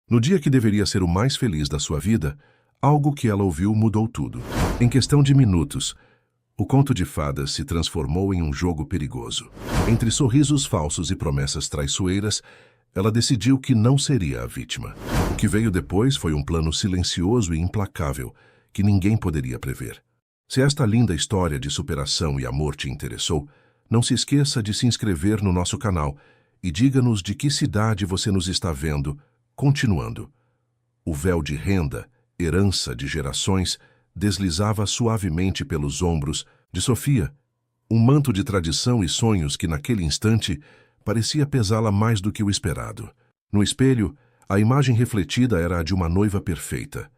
No dia que deveria ser o mais feliz da sua vida, algo que ela ouviu mudou tudo. Em questão de minutos, o conto de fadas se transformou em um jogo perigoso. Entre sorrisos falsos e promessas traiçoeiras, ela decidiu que não seria a vítima. O que veio depois foi um plano silencioso e implacável que ninguém poderia prever. Se esta linda história de superação e amor te interessou, não se esqueça de se inscrever no nosso canal e diga-nos de que cidade você nos está vendo. Continuando. O véu de renda, herança de gerações, deslizava suavemente pelos ombros de Sofia, um manto de tradição e sonhos que naquele instante parecia pesá-la mais do que o esperado. No espelho, a imagem refletida era a de uma noiva perfeita.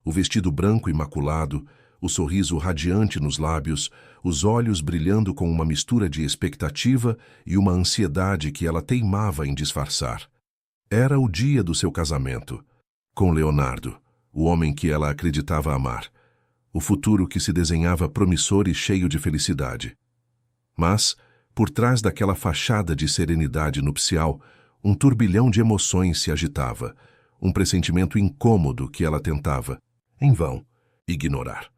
O vestido branco imaculado, o sorriso radiante nos lábios, os olhos brilhando com uma mistura de expectativa e uma ansiedade que ela teimava em disfarçar. Era o dia do seu casamento, com Leonardo, o homem que ela acreditava amar, o futuro que se desenhava promissor e cheio de felicidade. Mas, por trás daquela fachada de serenidade nupcial, um turbilhão de emoções se agitava, um pressentimento incômodo que ela tentava, em vão, ignorar.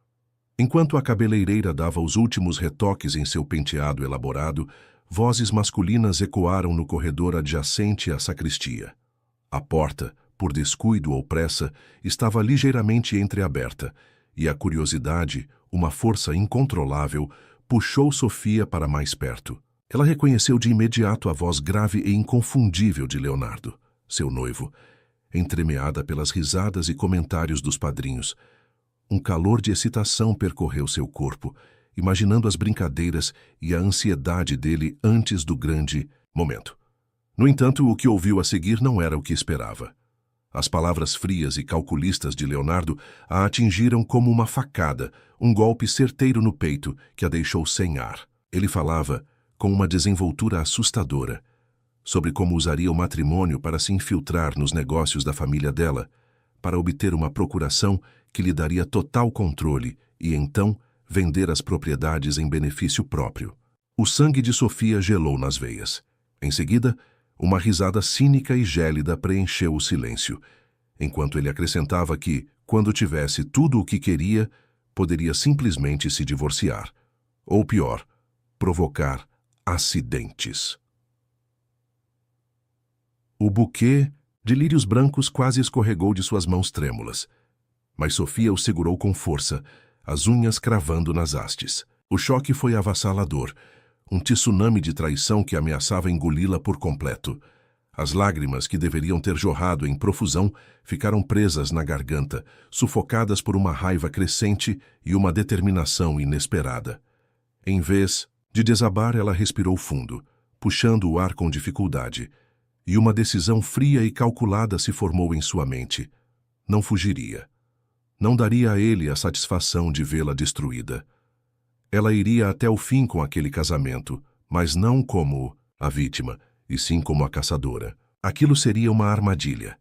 Enquanto a cabeleireira dava os últimos retoques em seu penteado elaborado, vozes masculinas ecoaram no corredor adjacente à sacristia. A porta, por descuido ou pressa, estava ligeiramente entreaberta, e a curiosidade, uma força incontrolável, puxou Sofia para mais perto. Ela reconheceu de imediato a voz grave e inconfundível de Leonardo, seu noivo, entremeada pelas risadas e comentários dos padrinhos. Um calor de excitação percorreu seu corpo, imaginando as brincadeiras e a ansiedade dele antes do grande momento. No entanto, o que ouviu a seguir não era o que esperava. As palavras frias e calculistas de Leonardo a atingiram como uma facada, um golpe certeiro no peito que a deixou sem ar. Ele falava, com uma desenvoltura assustadora, sobre como usaria o matrimônio para se infiltrar nos negócios da família dela, para obter uma procuração que lhe daria total controle e, então, vender as propriedades em benefício próprio. O sangue de Sofia gelou nas veias. Em seguida, uma risada cínica e gélida preencheu o silêncio, enquanto ele acrescentava que, quando tivesse tudo o que queria, poderia simplesmente se divorciar. Ou pior, provocar acidentes. O buquê de lírios brancos quase escorregou de suas mãos trêmulas, mas Sofia o segurou com força, as unhas cravando nas hastes. O choque foi avassalador, um tsunami de traição que ameaçava engoli-la por completo. As lágrimas que deveriam ter jorrado em profusão ficaram presas na garganta, sufocadas por uma raiva crescente e uma determinação inesperada. Em vez de desabar, ela respirou fundo, puxando o ar com dificuldade, e uma decisão fria e calculada se formou em sua mente. Não fugiria. Não daria a ele a satisfação de vê-la destruída. Ela iria até o fim com aquele casamento, mas não como a vítima, e sim como a caçadora. Aquilo seria uma armadilha.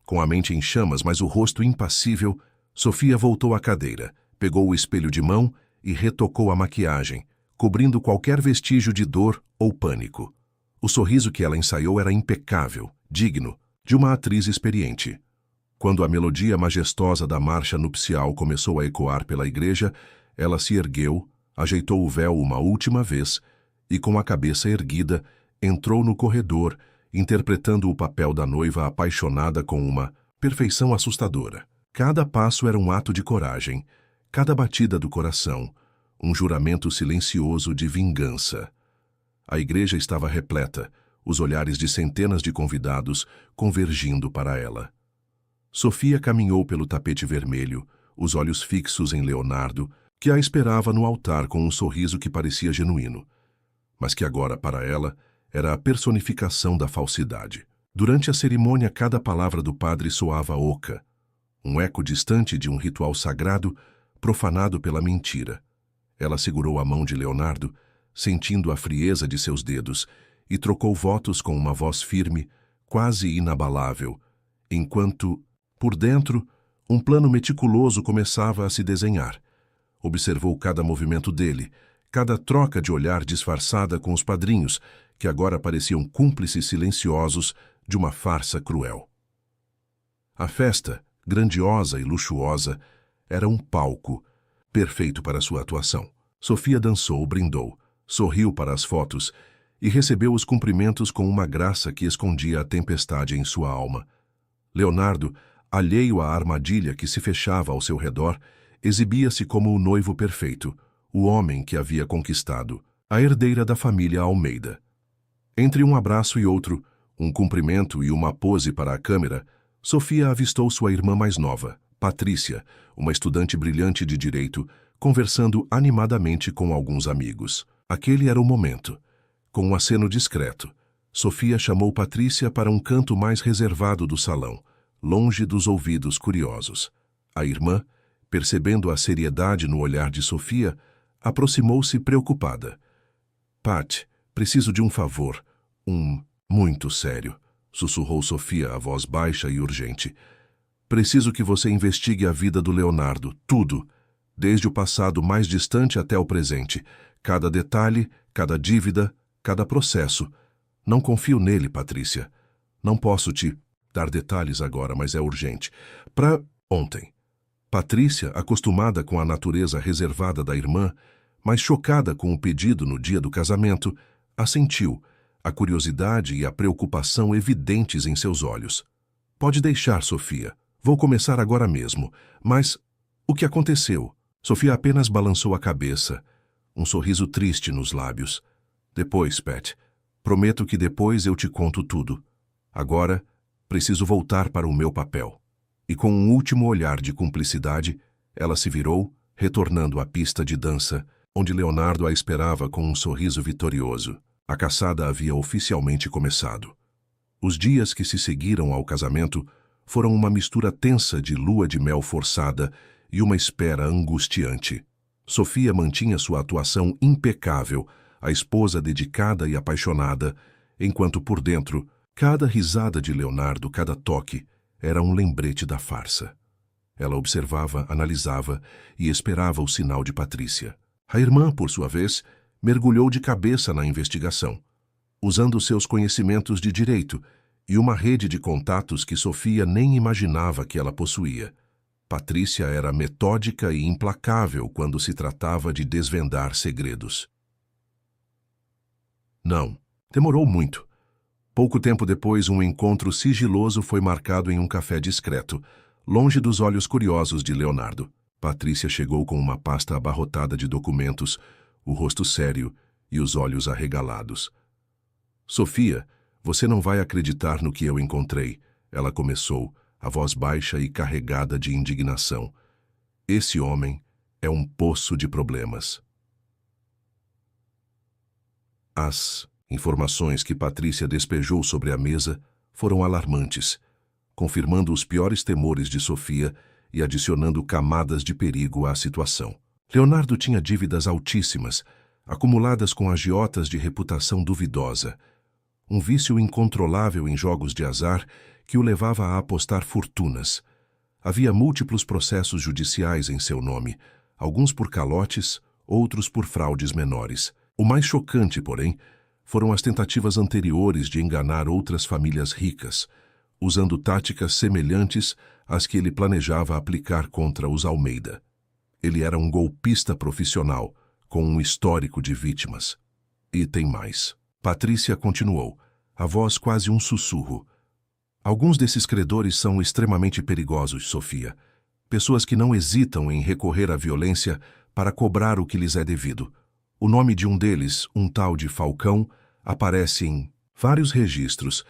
Com a mente em chamas, mas o rosto impassível, Sofia voltou à cadeira, pegou o espelho de mão e retocou a maquiagem, cobrindo qualquer vestígio de dor ou pânico. O sorriso que ela ensaiou era impecável, digno de uma atriz experiente. Quando a melodia majestosa da marcha nupcial começou a ecoar pela igreja, ela se ergueu, ajeitou o véu uma última vez e, com a cabeça erguida, entrou no corredor, interpretando o papel da noiva apaixonada com uma perfeição assustadora. Cada passo era um ato de coragem, cada batida do coração, um juramento silencioso de vingança. A igreja estava repleta, os olhares de centenas de convidados convergindo para ela. Sofia caminhou pelo tapete vermelho, os olhos fixos em Leonardo, que a esperava no altar com um sorriso que parecia genuíno, mas que agora, para ela, era a personificação da falsidade. Durante a cerimônia, cada palavra do padre soava oca, um eco distante de um ritual sagrado profanado pela mentira. Ela segurou a mão de Leonardo, sentindo a frieza de seus dedos, e trocou votos com uma voz firme, quase inabalável, enquanto, por dentro, um plano meticuloso começava a se desenhar. Observou cada movimento dele, cada troca de olhar disfarçada com os padrinhos, que agora pareciam cúmplices silenciosos de uma farsa cruel. A festa, grandiosa e luxuosa, era um palco, perfeito para sua atuação. Sofia dançou, brindou, sorriu para as fotos e recebeu os cumprimentos com uma graça que escondia a tempestade em sua alma. Leonardo, alheio à armadilha que se fechava ao seu redor, exibia-se como o noivo perfeito, o homem que havia conquistado, a herdeira da família Almeida. Entre um abraço e outro, um cumprimento e uma pose para a câmera, Sofia avistou sua irmã mais nova, Patrícia, uma estudante brilhante de direito, conversando animadamente com alguns amigos. Aquele era o momento. Com um aceno discreto, Sofia chamou Patrícia para um canto mais reservado do salão, longe dos ouvidos curiosos. A irmã, percebendo a seriedade no olhar de Sofia, aproximou-se preocupada. Pat, preciso de um favor. Muito sério, sussurrou Sofia a voz baixa e urgente. Preciso que você investigue a vida do Leonardo, tudo, desde o passado mais distante até o presente. Cada detalhe, cada dívida, cada processo. Não confio nele, Patrícia. Não posso te dar detalhes agora, mas é urgente. Para ontem. Patrícia, acostumada com a natureza reservada da irmã, mas chocada com o pedido no dia do casamento, assentiu, a curiosidade e a preocupação evidentes em seus olhos. Pode deixar, Sofia. Vou começar agora mesmo. Mas o que aconteceu? Sofia apenas balançou a cabeça, um sorriso triste nos lábios. Depois, Pat. Prometo que depois eu te conto tudo. Agora, preciso voltar para o meu papel. E com um último olhar de cumplicidade, ela se virou, retornando à pista de dança, onde Leonardo a esperava com um sorriso vitorioso. A caçada havia oficialmente começado. Os dias que se seguiram ao casamento foram uma mistura tensa de lua de mel forçada e uma espera angustiante. Sofia mantinha sua atuação impecável, a esposa dedicada e apaixonada, enquanto por dentro, cada risada de Leonardo, cada toque, era um lembrete da farsa. Ela observava, analisava e esperava o sinal de Patrícia. A irmã, por sua vez, mergulhou de cabeça na investigação, usando seus conhecimentos de direito e uma rede de contatos que Sofia nem imaginava que ela possuía. Patrícia era metódica e implacável quando se tratava de desvendar segredos. Não, demorou muito. Pouco tempo depois, um encontro sigiloso foi marcado em um café discreto, longe dos olhos curiosos de Leonardo. Patrícia chegou com uma pasta abarrotada de documentos, o rosto sério e os olhos arregalados. Sofia, você não vai acreditar no que eu encontrei, ela começou, a voz baixa e carregada de indignação. Esse homem é um poço de problemas. As informações que Patrícia despejou sobre a mesa foram alarmantes, confirmando os piores temores de Sofia e adicionando camadas de perigo à situação. Leonardo tinha dívidas altíssimas, acumuladas com agiotas de reputação duvidosa, um vício incontrolável em jogos de azar que o levava a apostar fortunas. Havia múltiplos processos judiciais em seu nome, alguns por calotes, outros por fraudes menores. O mais chocante, porém, foram as tentativas anteriores de enganar outras famílias ricas, usando táticas semelhantes às que ele planejava aplicar contra os Almeida. Ele era um golpista profissional, com um histórico de vítimas. E tem mais. Patrícia continuou, a voz quase um sussurro. Alguns desses credores são extremamente perigosos, Sofia. Pessoas que não hesitam em recorrer à violência para cobrar o que lhes é devido. O nome de um deles, um tal de Falcão, aparece em vários registros.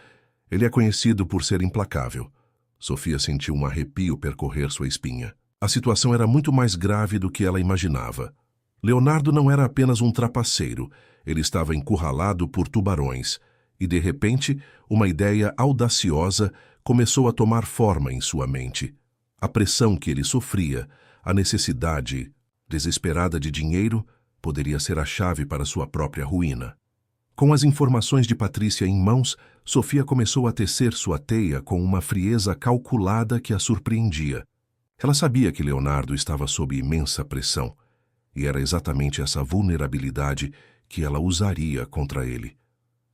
Ele é conhecido por ser implacável. Sofia sentiu um arrepio percorrer sua espinha. A situação era muito mais grave do que ela imaginava. Leonardo não era apenas um trapaceiro, ele estava encurralado por tubarões, e de repente, uma ideia audaciosa começou a tomar forma em sua mente. A pressão que ele sofria, a necessidade desesperada de dinheiro, poderia ser a chave para sua própria ruína. Com as informações de Patrícia em mãos, Sofia começou a tecer sua teia com uma frieza calculada que a surpreendia. Ela sabia que Leonardo estava sob imensa pressão, e era exatamente essa vulnerabilidade que ela usaria contra ele.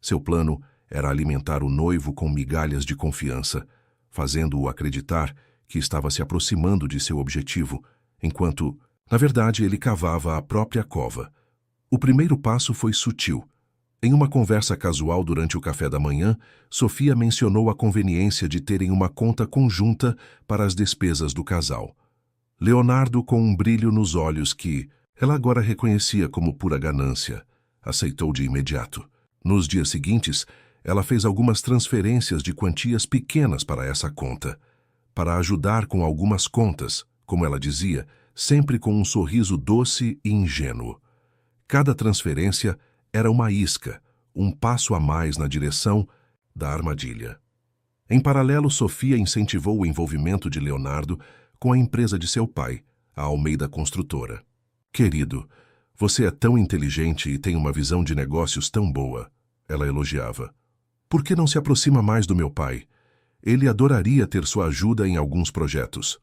Seu plano era alimentar o noivo com migalhas de confiança, fazendo-o acreditar que estava se aproximando de seu objetivo, enquanto, na verdade, ele cavava a própria cova. O primeiro passo foi sutil. Em uma conversa casual durante o café da manhã, Sofia mencionou a conveniência de terem uma conta conjunta para as despesas do casal. Leonardo, com um brilho nos olhos que ela agora reconhecia como pura ganância, aceitou de imediato. Nos dias seguintes, ela fez algumas transferências de quantias pequenas para essa conta, para ajudar com algumas contas, como ela dizia, sempre com um sorriso doce e ingênuo. Cada transferência era uma isca, um passo a mais na direção da armadilha. Em paralelo, Sofia incentivou o envolvimento de Leonardo com a empresa de seu pai, a Almeida Construtora. "Querido, você é tão inteligente e tem uma visão de negócios tão boa", ela elogiava. "Por que não se aproxima mais do meu pai? Ele adoraria ter sua ajuda em alguns projetos."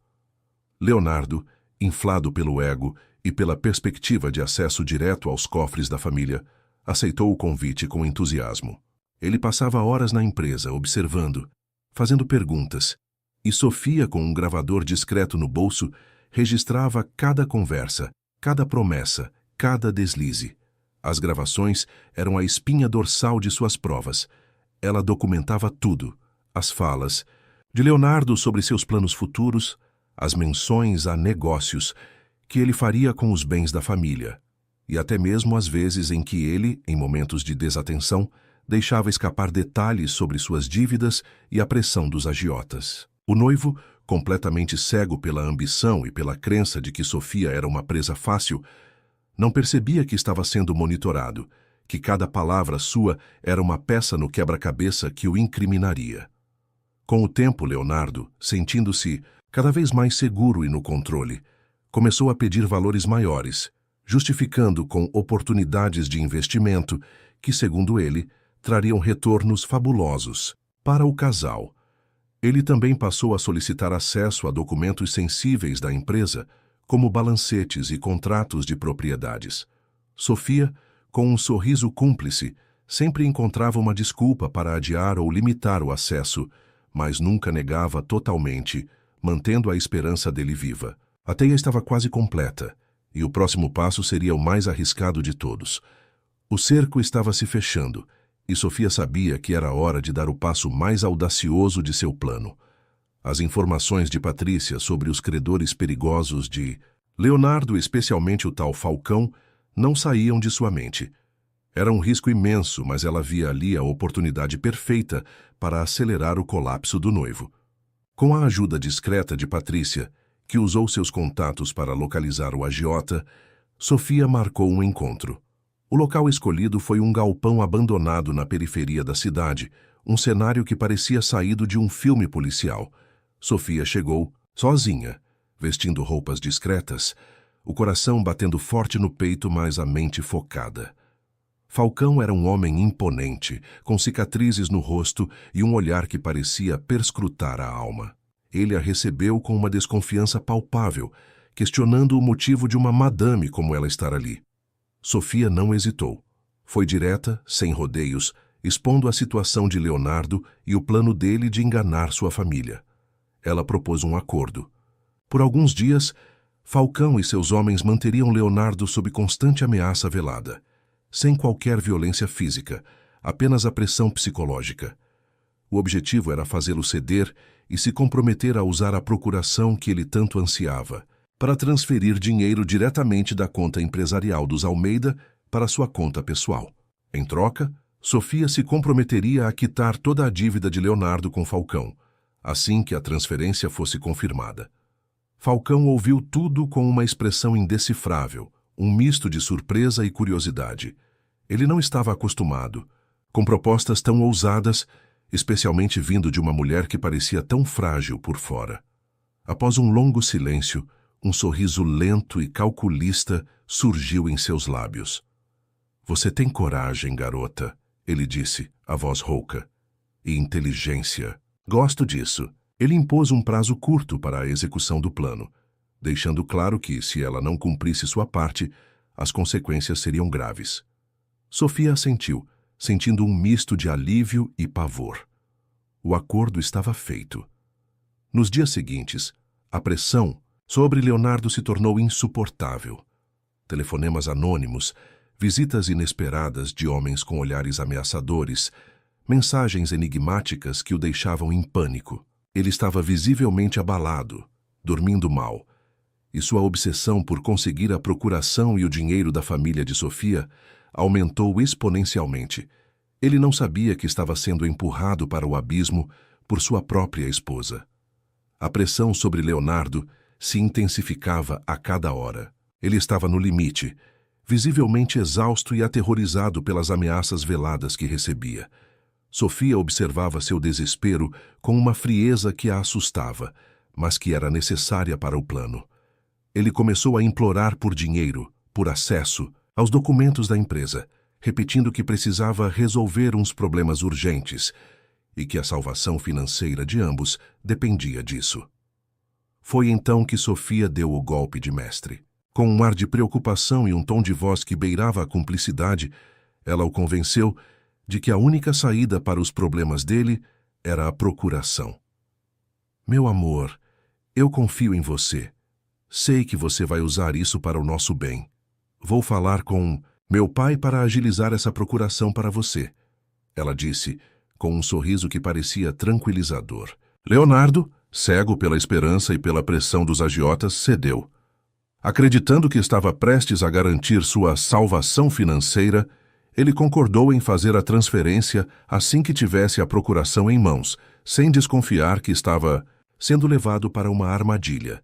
Leonardo, inflado pelo ego e pela perspectiva de acesso direto aos cofres da família, aceitou o convite com entusiasmo. Ele passava horas na empresa, observando, fazendo perguntas, e Sofia, com um gravador discreto no bolso, registrava cada conversa, cada promessa, cada deslize. As gravações eram a espinha dorsal de suas provas. Ela documentava tudo, as falas de Leonardo sobre seus planos futuros, as menções a negócios que ele faria com os bens da família, e até mesmo as vezes em que ele, em momentos de desatenção, deixava escapar detalhes sobre suas dívidas e a pressão dos agiotas. O noivo, completamente cego pela ambição e pela crença de que Sofia era uma presa fácil, não percebia que estava sendo monitorado, que cada palavra sua era uma peça no quebra-cabeça que o incriminaria. Com o tempo, Leonardo, sentindo-se cada vez mais seguro e no controle, começou a pedir valores maiores, justificando com oportunidades de investimento que, segundo ele, trariam retornos fabulosos para o casal. Ele também passou a solicitar acesso a documentos sensíveis da empresa, como balancetes e contratos de propriedades. Sofia, com um sorriso cúmplice, sempre encontrava uma desculpa para adiar ou limitar o acesso, mas nunca negava totalmente, mantendo a esperança dele viva. A teia estava quase completa, e o próximo passo seria o mais arriscado de todos. O cerco estava se fechando, e Sofia sabia que era hora de dar o passo mais audacioso de seu plano. As informações de Patrícia sobre os credores perigosos de Leonardo, especialmente o tal Falcão, não saíam de sua mente. Era um risco imenso, mas ela via ali a oportunidade perfeita para acelerar o colapso do noivo. Com a ajuda discreta de Patrícia, que usou seus contatos para localizar o agiota, Sofia marcou um encontro. O local escolhido foi um galpão abandonado na periferia da cidade, um cenário que parecia saído de um filme policial. Sofia chegou, sozinha, vestindo roupas discretas, o coração batendo forte no peito, mas a mente focada. Falcão era um homem imponente, com cicatrizes no rosto e um olhar que parecia perscrutar a alma. Ele a recebeu com uma desconfiança palpável, questionando o motivo de uma madame como ela estar ali. Sofia não hesitou. Foi direta, sem rodeios, expondo a situação de Leonardo e o plano dele de enganar sua família. Ela propôs um acordo. Por alguns dias, Falcão e seus homens manteriam Leonardo sob constante ameaça velada, sem qualquer violência física, apenas a pressão psicológica. O objetivo era fazê-lo ceder e se comprometer a usar a procuração que ele tanto ansiava, para transferir dinheiro diretamente da conta empresarial dos Almeida para sua conta pessoal. Em troca, Sofia se comprometeria a quitar toda a dívida de Leonardo com Falcão, assim que a transferência fosse confirmada. Falcão ouviu tudo com uma expressão indecifrável, um misto de surpresa e curiosidade. Ele não estava acostumado, com propostas tão ousadas, especialmente vindo de uma mulher que parecia tão frágil por fora. Após um longo silêncio, um sorriso lento e calculista surgiu em seus lábios. "Você tem coragem, garota", ele disse, a voz rouca. "E inteligência. Gosto disso." Ele impôs um prazo curto para a execução do plano, deixando claro que, se ela não cumprisse sua parte, as consequências seriam graves. Sofia assentiu, sentindo um misto de alívio e pavor. O acordo estava feito. Nos dias seguintes, a pressão sobre Leonardo se tornou insuportável. Telefonemas anônimos, visitas inesperadas de homens com olhares ameaçadores, mensagens enigmáticas que o deixavam em pânico. Ele estava visivelmente abalado, dormindo mal, e sua obsessão por conseguir a procuração e o dinheiro da família de Sofia aumentou exponencialmente. Ele não sabia que estava sendo empurrado para o abismo por sua própria esposa. A pressão sobre Leonardo se intensificava a cada hora. Ele estava no limite, visivelmente exausto e aterrorizado pelas ameaças veladas que recebia. Sofia observava seu desespero com uma frieza que a assustava, mas que era necessária para o plano. Ele começou a implorar por dinheiro, por acesso aos documentos da empresa, repetindo que precisava resolver uns problemas urgentes e que a salvação financeira de ambos dependia disso. Foi então que Sofia deu o golpe de mestre. Com um ar de preocupação e um tom de voz que beirava a cumplicidade, ela o convenceu de que a única saída para os problemas dele era a procuração. Meu amor, eu confio em você. Sei que você vai usar isso para o nosso bem. Vou falar com meu pai para agilizar essa procuração para você, ela disse, com um sorriso que parecia tranquilizador. Leonardo, cego pela esperança e pela pressão dos agiotas, cedeu. Acreditando que estava prestes a garantir sua salvação financeira, ele concordou em fazer a transferência assim que tivesse a procuração em mãos, sem desconfiar que estava sendo levado para uma armadilha.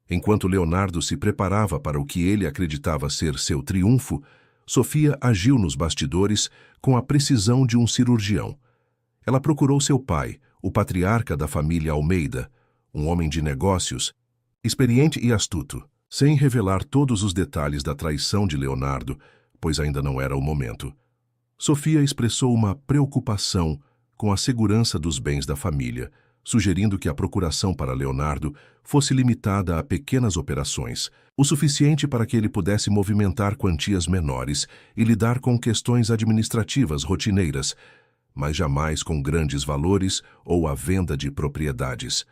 Enquanto Leonardo se preparava para o que ele acreditava ser seu triunfo, Sofia agiu nos bastidores com a precisão de um cirurgião. Ela procurou seu pai, o patriarca da família Almeida, um homem de negócios, experiente e astuto, sem revelar todos os detalhes da traição de Leonardo, pois ainda não era o momento. Sofia expressou uma preocupação com a segurança dos bens da família, sugerindo que a procuração para Leonardo fosse limitada a pequenas operações, o suficiente para que ele pudesse movimentar quantias menores e lidar com questões administrativas rotineiras, mas jamais com grandes valores ou a venda de propriedades.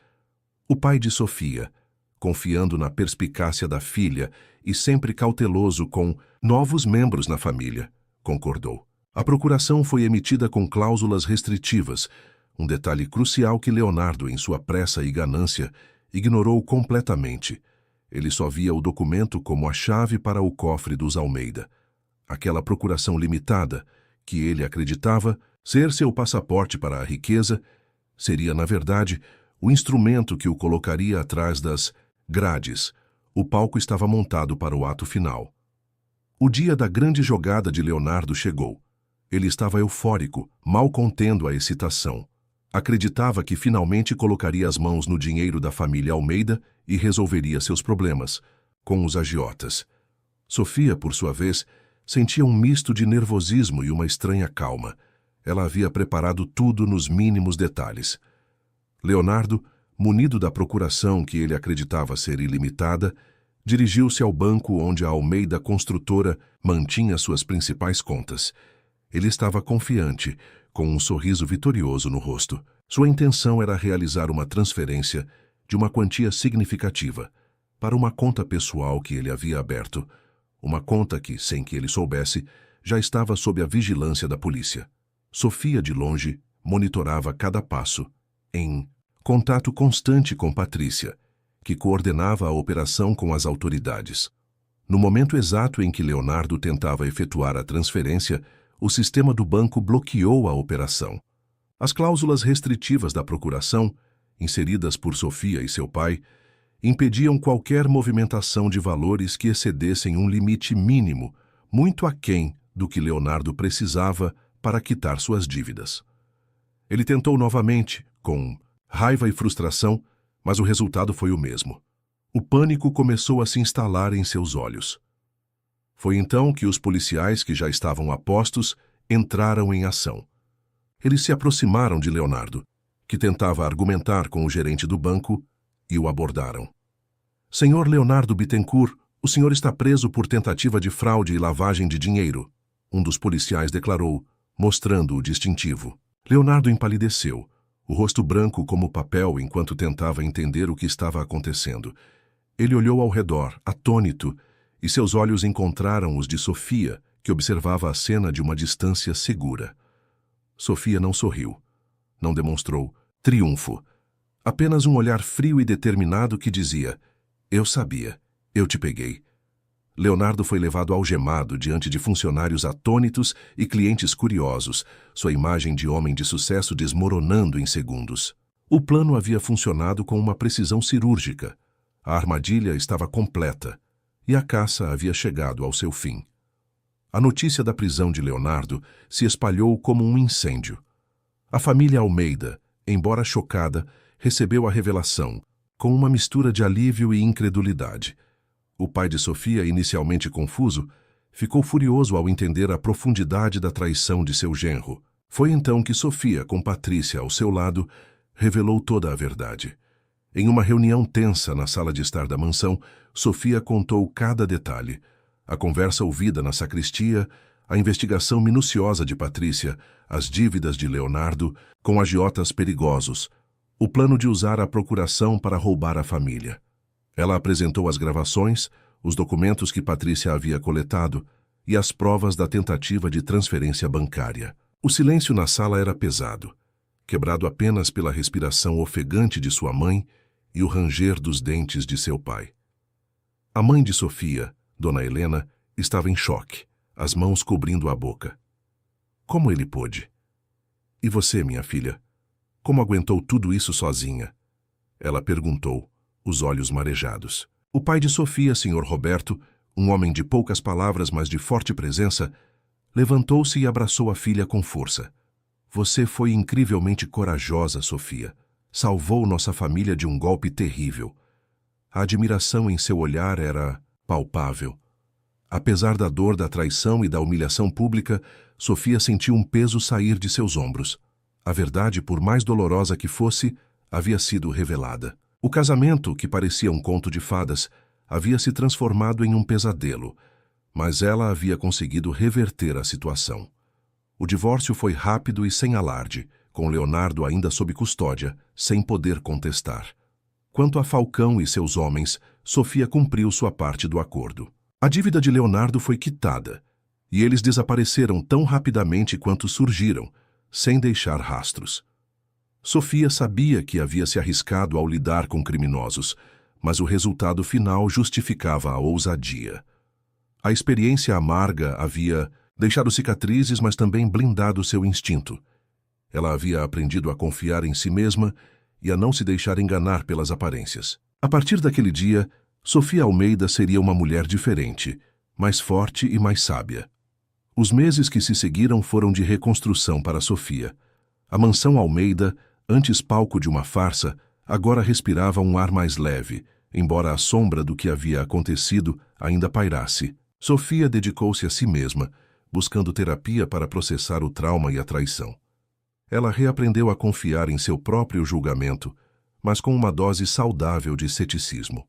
O pai de Sofia, confiando na perspicácia da filha e sempre cauteloso com novos membros na família, concordou. A procuração foi emitida com cláusulas restritivas, um detalhe crucial que Leonardo, em sua pressa e ganância, ignorou completamente. Ele só via o documento como a chave para o cofre dos Almeida. Aquela procuração limitada, que ele acreditava ser seu passaporte para a riqueza, seria, na verdade, o instrumento que o colocaria atrás das grades. O palco estava montado para o ato final. O dia da grande jogada de Leonardo chegou. Ele estava eufórico, mal contendo a excitação. Acreditava que finalmente colocaria as mãos no dinheiro da família Almeida e resolveria seus problemas, com os agiotas. Sofia, por sua vez, sentia um misto de nervosismo e uma estranha calma. Ela havia preparado tudo nos mínimos detalhes. Leonardo, munido da procuração que ele acreditava ser ilimitada, dirigiu-se ao banco onde a Almeida Construtora mantinha suas principais contas. Ele estava confiante, com um sorriso vitorioso no rosto. Sua intenção era realizar uma transferência de uma quantia significativa para uma conta pessoal que ele havia aberto, uma conta que, sem que ele soubesse, já estava sob a vigilância da polícia. Sofia, de longe, monitorava cada passo, em contato constante com Patrícia, que coordenava a operação com as autoridades. No momento exato em que Leonardo tentava efetuar a transferência, o sistema do banco bloqueou a operação. As cláusulas restritivas da procuração, inseridas por Sofia e seu pai, impediam qualquer movimentação de valores que excedessem um limite mínimo, muito aquém do que Leonardo precisava para quitar suas dívidas. Ele tentou novamente, com raiva e frustração, mas o resultado foi o mesmo. O pânico começou a se instalar em seus olhos. Foi então que os policiais que já estavam a postos entraram em ação. Eles se aproximaram de Leonardo, que tentava argumentar com o gerente do banco, e o abordaram. Senhor Leonardo Bittencourt, o senhor está preso por tentativa de fraude e lavagem de dinheiro, um dos policiais declarou, mostrando o distintivo. Leonardo empalideceu. o rosto branco como papel enquanto tentava entender o que estava acontecendo. Ele olhou ao redor, atônito, e seus olhos encontraram os de Sofia, que observava a cena de uma distância segura. Sofia não sorriu. Não demonstrou triunfo. Apenas um olhar frio e determinado que dizia: "Eu sabia, eu te peguei." Leonardo foi levado algemado diante de funcionários atônitos e clientes curiosos, sua imagem de homem de sucesso desmoronando em segundos. O plano havia funcionado com uma precisão cirúrgica. A armadilha estava completa e a caça havia chegado ao seu fim. A notícia da prisão de Leonardo se espalhou como um incêndio. A família Almeida, embora chocada, recebeu a revelação, com uma mistura de alívio e incredulidade. O pai de Sofia, inicialmente confuso, ficou furioso ao entender a profundidade da traição de seu genro. Foi então que Sofia, com Patrícia ao seu lado, revelou toda a verdade. Em uma reunião tensa na sala de estar da mansão, Sofia contou cada detalhe. A conversa ouvida na sacristia, a investigação minuciosa de Patrícia, as dívidas de Leonardo, com agiotas perigosos, o plano de usar a procuração para roubar a família. Ela apresentou as gravações, os documentos que Patrícia havia coletado e as provas da tentativa de transferência bancária. O silêncio na sala era pesado, quebrado apenas pela respiração ofegante de sua mãe e o ranger dos dentes de seu pai. A mãe de Sofia, Dona Helena, estava em choque, as mãos cobrindo a boca. Como ele pôde? E você, minha filha? Como aguentou tudo isso sozinha? Ela perguntou, os olhos marejados. O pai de Sofia, Sr. Roberto, um homem de poucas palavras, mas de forte presença, levantou-se e abraçou a filha com força. Você foi incrivelmente corajosa, Sofia. Salvou nossa família de um golpe terrível. A admiração em seu olhar era palpável. Apesar da dor da traição e da humilhação pública, Sofia sentiu um peso sair de seus ombros. A verdade, por mais dolorosa que fosse, havia sido revelada. O casamento, que parecia um conto de fadas, havia se transformado em um pesadelo, mas ela havia conseguido reverter a situação. O divórcio foi rápido e sem alarde, com Leonardo ainda sob custódia, sem poder contestar. Quanto a Falcão e seus homens, Sofia cumpriu sua parte do acordo. A dívida de Leonardo foi quitada, e eles desapareceram tão rapidamente quanto surgiram, sem deixar rastros. Sofia sabia que havia se arriscado ao lidar com criminosos, mas o resultado final justificava a ousadia. A experiência amarga havia deixado cicatrizes, mas também blindado seu instinto. Ela havia aprendido a confiar em si mesma e a não se deixar enganar pelas aparências. A partir daquele dia, Sofia Almeida seria uma mulher diferente, mais forte e mais sábia. Os meses que se seguiram foram de reconstrução para Sofia. A mansão Almeida, antes palco de uma farsa, agora respirava um ar mais leve, embora a sombra do que havia acontecido ainda pairasse. Sofia dedicou-se a si mesma, buscando terapia para processar o trauma e a traição. Ela reaprendeu a confiar em seu próprio julgamento, mas com uma dose saudável de ceticismo.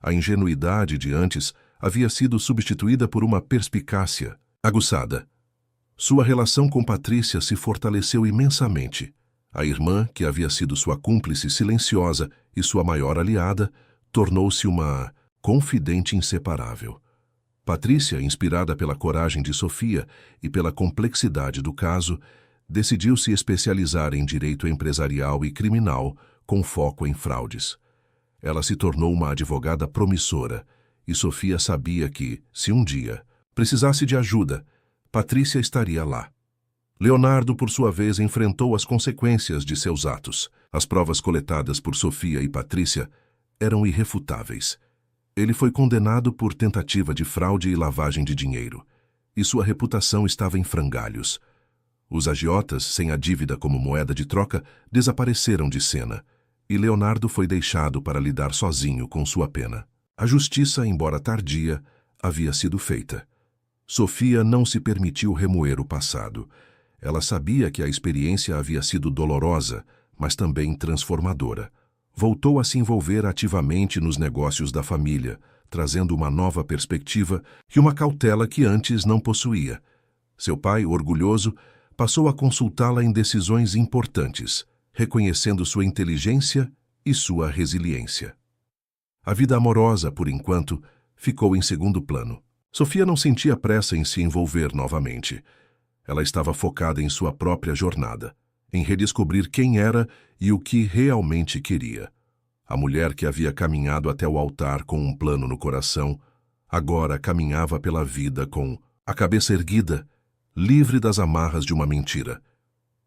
A ingenuidade de antes havia sido substituída por uma perspicácia aguçada. Sua relação com Patrícia se fortaleceu imensamente. A irmã, que havia sido sua cúmplice silenciosa e sua maior aliada, tornou-se uma confidente inseparável. Patrícia, inspirada pela coragem de Sofia e pela complexidade do caso, decidiu se especializar em direito empresarial e criminal, com foco em fraudes. Ela se tornou uma advogada promissora, e Sofia sabia que, se um dia precisasse de ajuda, Patrícia estaria lá. Leonardo, por sua vez, enfrentou as consequências de seus atos. As provas coletadas por Sofia e Patrícia eram irrefutáveis. Ele foi condenado por tentativa de fraude e lavagem de dinheiro, e sua reputação estava em frangalhos. Os agiotas, sem a dívida como moeda de troca, desapareceram de cena, e Leonardo foi deixado para lidar sozinho com sua pena. A justiça, embora tardia, havia sido feita. Sofia não se permitiu remoer o passado. Ela sabia que a experiência havia sido dolorosa, mas também transformadora. Voltou a se envolver ativamente nos negócios da família, trazendo uma nova perspectiva e uma cautela que antes não possuía. Seu pai, orgulhoso, passou a consultá-la em decisões importantes, reconhecendo sua inteligência e sua resiliência. A vida amorosa, por enquanto, ficou em segundo plano. Sofia não sentia pressa em se envolver novamente. Ela estava focada em sua própria jornada, em redescobrir quem era e o que realmente queria. A mulher que havia caminhado até o altar com um plano no coração, agora caminhava pela vida com a cabeça erguida, livre das amarras de uma mentira.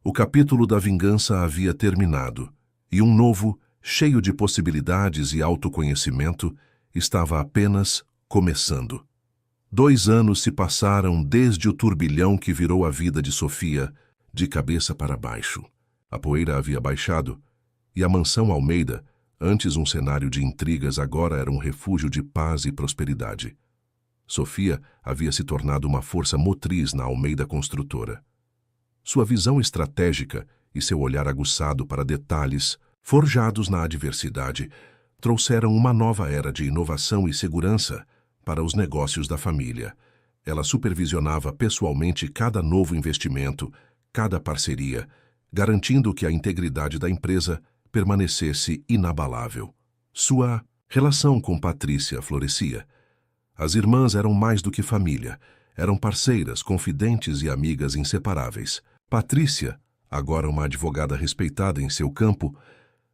O capítulo da vingança havia terminado, e um novo, cheio de possibilidades e autoconhecimento, estava apenas começando. 2 anos se passaram desde o turbilhão que virou a vida de Sofia, de cabeça para baixo. A poeira havia baixado, e a mansão Almeida, antes um cenário de intrigas, agora era um refúgio de paz e prosperidade. Sofia havia se tornado uma força motriz na Almeida Construtora. Sua visão estratégica e seu olhar aguçado para detalhes, forjados na adversidade, trouxeram uma nova era de inovação e segurança para os negócios da família. Ela supervisionava pessoalmente cada novo investimento, cada parceria, garantindo que a integridade da empresa permanecesse inabalável. Sua relação com Patrícia florescia. As irmãs eram mais do que família, eram parceiras, confidentes e amigas inseparáveis. Patrícia, agora uma advogada respeitada em seu campo,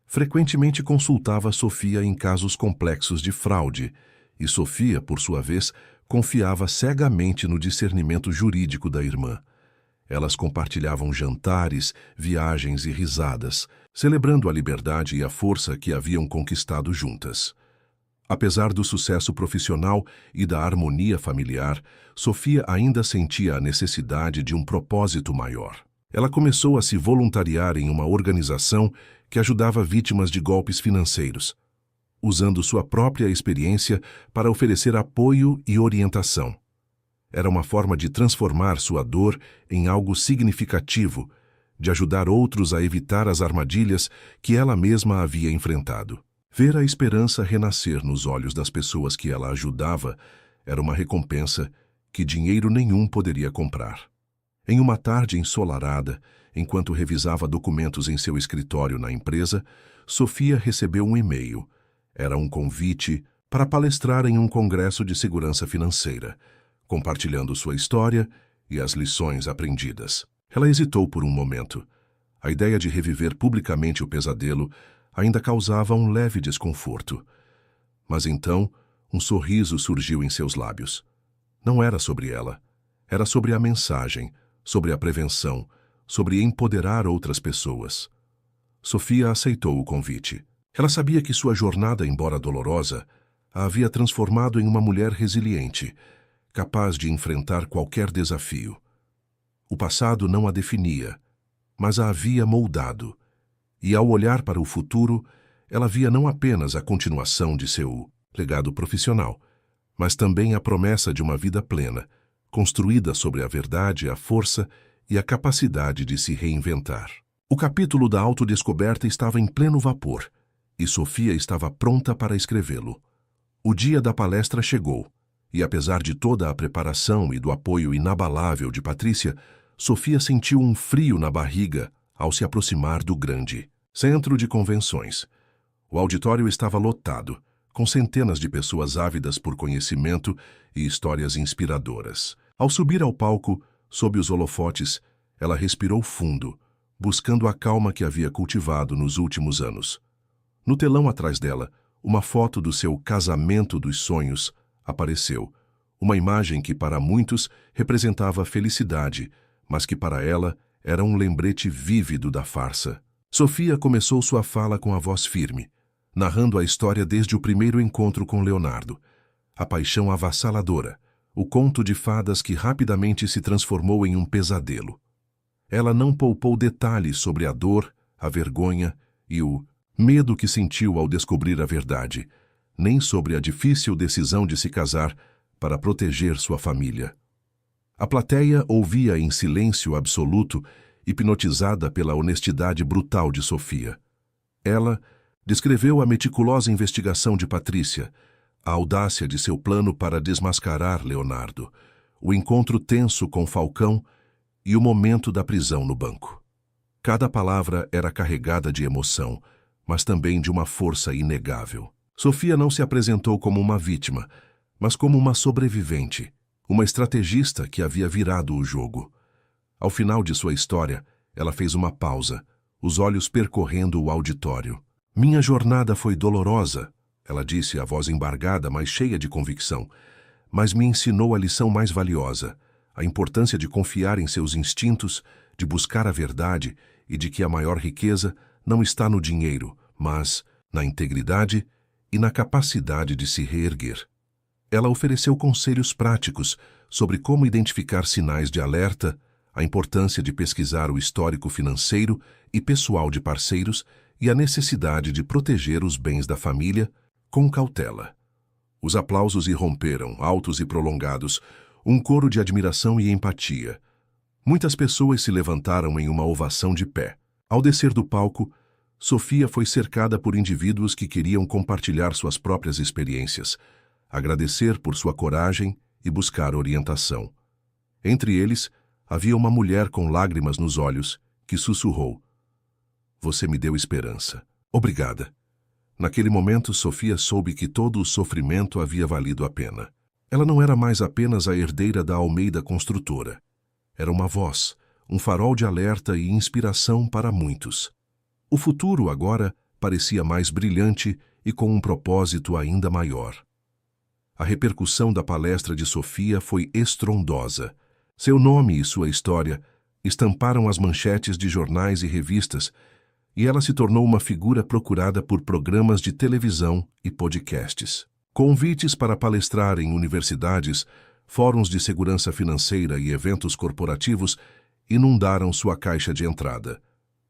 frequentemente consultava Sofia em casos complexos de fraude, e Sofia, por sua vez, confiava cegamente no discernimento jurídico da irmã. Elas compartilhavam jantares, viagens e risadas, celebrando a liberdade e a força que haviam conquistado juntas. Apesar do sucesso profissional e da harmonia familiar, Sofia ainda sentia a necessidade de um propósito maior. Ela começou a se voluntariar em uma organização que ajudava vítimas de golpes financeiros, usando sua própria experiência para oferecer apoio e orientação. Era uma forma de transformar sua dor em algo significativo, de ajudar outros a evitar as armadilhas que ela mesma havia enfrentado. Ver a esperança renascer nos olhos das pessoas que ela ajudava era uma recompensa que dinheiro nenhum poderia comprar. Em uma tarde ensolarada, enquanto revisava documentos em seu escritório na empresa, Sofia recebeu um e-mail. Era um convite para palestrar em um congresso de segurança financeira, compartilhando sua história e as lições aprendidas. Ela hesitou por um momento. A ideia de reviver publicamente o pesadelo ainda causava um leve desconforto. Mas então, um sorriso surgiu em seus lábios. Não era sobre ela. Era sobre a mensagem, sobre a prevenção, sobre empoderar outras pessoas. Sofia aceitou o convite. Ela sabia que sua jornada, embora dolorosa, a havia transformado em uma mulher resiliente, capaz de enfrentar qualquer desafio. O passado não a definia, mas a havia moldado, e ao olhar para o futuro, ela via não apenas a continuação de seu legado profissional, mas também a promessa de uma vida plena, construída sobre a verdade, a força e a capacidade de se reinventar. O capítulo da autodescoberta estava em pleno vapor, e Sofia estava pronta para escrevê-lo. O dia da palestra chegou, e apesar de toda a preparação e do apoio inabalável de Patrícia, Sofia sentiu um frio na barriga ao se aproximar do grande centro de convenções. O auditório estava lotado, com centenas de pessoas ávidas por conhecimento e histórias inspiradoras. Ao subir ao palco, sob os holofotes, ela respirou fundo, buscando a calma que havia cultivado nos últimos anos. No telão atrás dela, uma foto do seu casamento dos sonhos apareceu, uma imagem que para muitos representava felicidade, mas que para ela era um lembrete vívido da farsa. Sofia começou sua fala com a voz firme, narrando a história desde o primeiro encontro com Leonardo, a paixão avassaladora, o conto de fadas que rapidamente se transformou em um pesadelo. Ela não poupou detalhes sobre a dor, a vergonha e o medo que sentiu ao descobrir a verdade, nem sobre a difícil decisão de se casar para proteger sua família. A plateia ouvia em silêncio absoluto, hipnotizada pela honestidade brutal de Sofia. Ela descreveu a meticulosa investigação de Patrícia, a audácia de seu plano para desmascarar Leonardo, o encontro tenso com Falcão e o momento da prisão no banco. Cada palavra era carregada de emoção, mas também de uma força inegável. Sofia não se apresentou como uma vítima, mas como uma sobrevivente, uma estrategista que havia virado o jogo. Ao final de sua história, ela fez uma pausa, os olhos percorrendo o auditório. Minha jornada foi dolorosa, ela disse, a voz embargada, mas cheia de convicção, mas me ensinou a lição mais valiosa, a importância de confiar em seus instintos, de buscar a verdade e de que a maior riqueza não está no dinheiro, mas na integridade e na capacidade de se reerguer. Ela ofereceu conselhos práticos sobre como identificar sinais de alerta, a importância de pesquisar o histórico financeiro e pessoal de parceiros e a necessidade de proteger os bens da família com cautela. Os aplausos irromperam, altos e prolongados, um coro de admiração e empatia. Muitas pessoas se levantaram em uma ovação de pé. Ao descer do palco, Sofia foi cercada por indivíduos que queriam compartilhar suas próprias experiências, agradecer por sua coragem e buscar orientação. Entre eles, havia uma mulher com lágrimas nos olhos que sussurrou: "Você me deu esperança. Obrigada." Naquele momento, Sofia soube que todo o sofrimento havia valido a pena. Ela não era mais apenas a herdeira da Almeida Construtora. Era uma voz, um farol de alerta e inspiração para muitos. O futuro agora parecia mais brilhante e com um propósito ainda maior. A repercussão da palestra de Sofia foi estrondosa. Seu nome e sua história estamparam as manchetes de jornais e revistas, e ela se tornou uma figura procurada por programas de televisão e podcasts. Convites para palestrar em universidades, fóruns de segurança financeira e eventos corporativos inundaram sua caixa de entrada.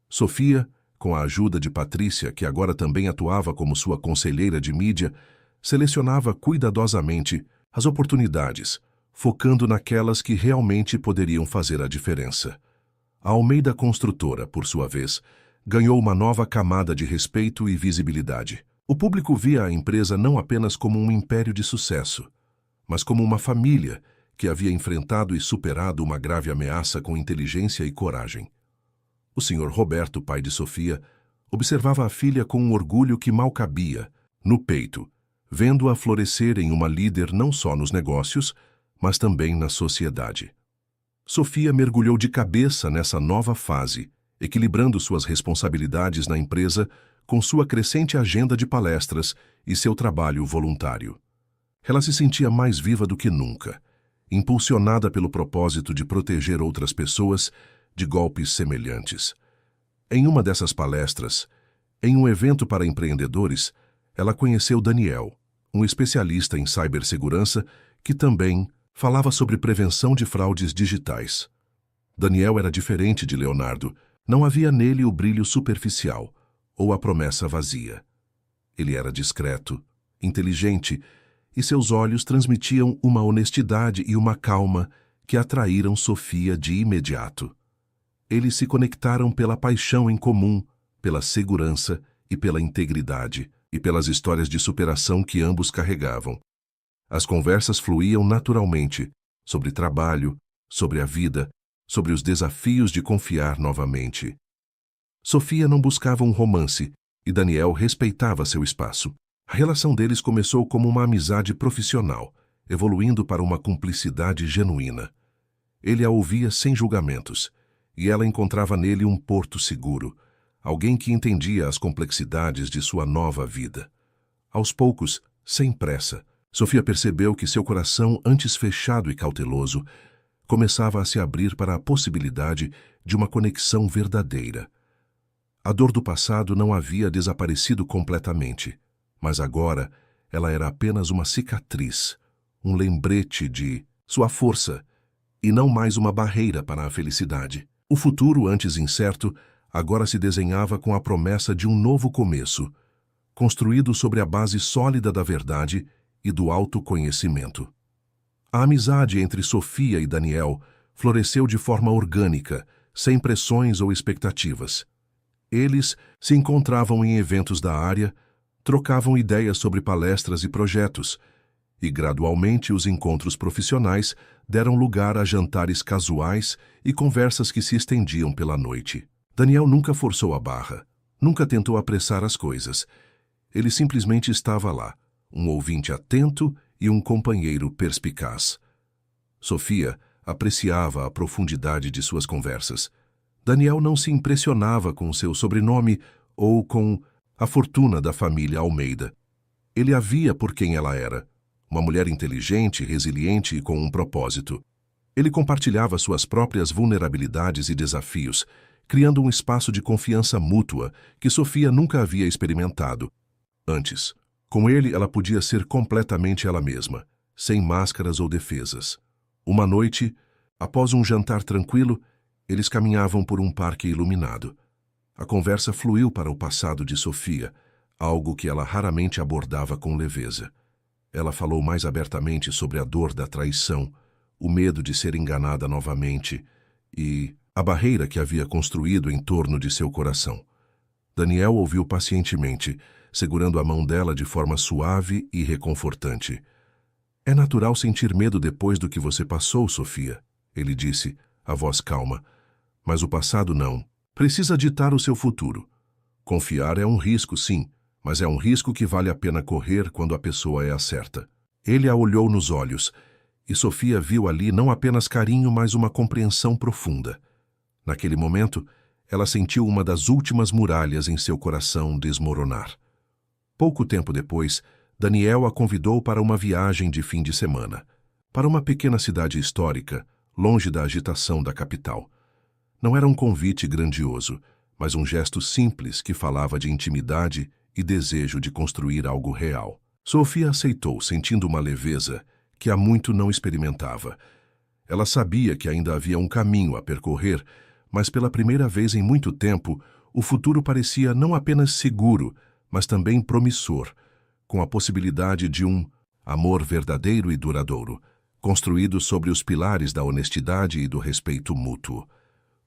Sofia, com a ajuda de Patrícia, que agora também atuava como sua conselheira de mídia, selecionava cuidadosamente as oportunidades, focando naquelas que realmente poderiam fazer a diferença. A Almeida Construtora, por sua vez, ganhou uma nova camada de respeito e visibilidade. O público via a empresa não apenas como um império de sucesso, mas como uma família que havia enfrentado e superado uma grave ameaça com inteligência e coragem. O Sr. Roberto, pai de Sofia, observava a filha com um orgulho que mal cabia, no peito, vendo-a florescer em uma líder não só nos negócios, mas também na sociedade. Sofia mergulhou de cabeça nessa nova fase, equilibrando suas responsabilidades na empresa com sua crescente agenda de palestras e seu trabalho voluntário. Ela se sentia mais viva do que nunca, impulsionada pelo propósito de proteger outras pessoas de golpes semelhantes. Em uma dessas palestras, em um evento para empreendedores, ela conheceu Daniel, um especialista em cibersegurança que também falava sobre prevenção de fraudes digitais. Daniel era diferente de Leonardo. Não havia nele o brilho superficial ou a promessa vazia. Ele era discreto, inteligente, e seus olhos transmitiam uma honestidade e uma calma que atraíram Sofia de imediato. Eles se conectaram pela paixão em comum, pela segurança e pela integridade, e pelas histórias de superação que ambos carregavam. As conversas fluíam naturalmente, sobre trabalho, sobre a vida, sobre os desafios de confiar novamente. Sofia não buscava um romance, e Daniel respeitava seu espaço. A relação deles começou como uma amizade profissional, evoluindo para uma cumplicidade genuína. Ele a ouvia sem julgamentos, e ela encontrava nele um porto seguro, alguém que entendia as complexidades de sua nova vida. Aos poucos, sem pressa, Sofia percebeu que seu coração, antes fechado e cauteloso, começava a se abrir para a possibilidade de uma conexão verdadeira. A dor do passado não havia desaparecido completamente, mas agora ela era apenas uma cicatriz, um lembrete de sua força e não mais uma barreira para a felicidade. O futuro, antes incerto, agora se desenhava com a promessa de um novo começo, construído sobre a base sólida da verdade e do autoconhecimento. A amizade entre Sofia e Daniel floresceu de forma orgânica, sem pressões ou expectativas. Eles se encontravam em eventos da área, trocavam ideias sobre palestras e projetos, e gradualmente os encontros profissionais deram lugar a jantares casuais e conversas que se estendiam pela noite. Daniel nunca forçou a barra, nunca tentou apressar as coisas. Ele simplesmente estava lá, um ouvinte atento e um companheiro perspicaz. Sofia apreciava a profundidade de suas conversas. Daniel não se impressionava com seu sobrenome ou com a fortuna da família Almeida. Ele a via por quem ela era, uma mulher inteligente, resiliente e com um propósito. Ele compartilhava suas próprias vulnerabilidades e desafios, criando um espaço de confiança mútua que Sofia nunca havia experimentado antes. Com ele, ela podia ser completamente ela mesma, sem máscaras ou defesas. Uma noite, após um jantar tranquilo, eles caminhavam por um parque iluminado. A conversa fluiu para o passado de Sofia, algo que ela raramente abordava com leveza. Ela falou mais abertamente sobre a dor da traição, o medo de ser enganada novamente e a barreira que havia construído em torno de seu coração. Daniel ouviu pacientemente, segurando a mão dela de forma suave e reconfortante. É natural sentir medo depois do que você passou, Sofia, ele disse, a voz calma. Mas o passado não. Precisa ditar o seu futuro. Confiar é um risco, sim, mas é um risco que vale a pena correr quando a pessoa é a certa. Ele a olhou nos olhos, e Sofia viu ali não apenas carinho, mas uma compreensão profunda. Naquele momento, ela sentiu uma das últimas muralhas em seu coração desmoronar. Pouco tempo depois, Daniel a convidou para uma viagem de fim de semana, para uma pequena cidade histórica, longe da agitação da capital. Não era um convite grandioso, mas um gesto simples que falava de intimidade e desejo de construir algo real. Sofia aceitou, sentindo uma leveza que há muito não experimentava. Ela sabia que ainda havia um caminho a percorrer, mas pela primeira vez em muito tempo, o futuro parecia não apenas seguro, mas também promissor, com a possibilidade de um amor verdadeiro e duradouro, construído sobre os pilares da honestidade e do respeito mútuo.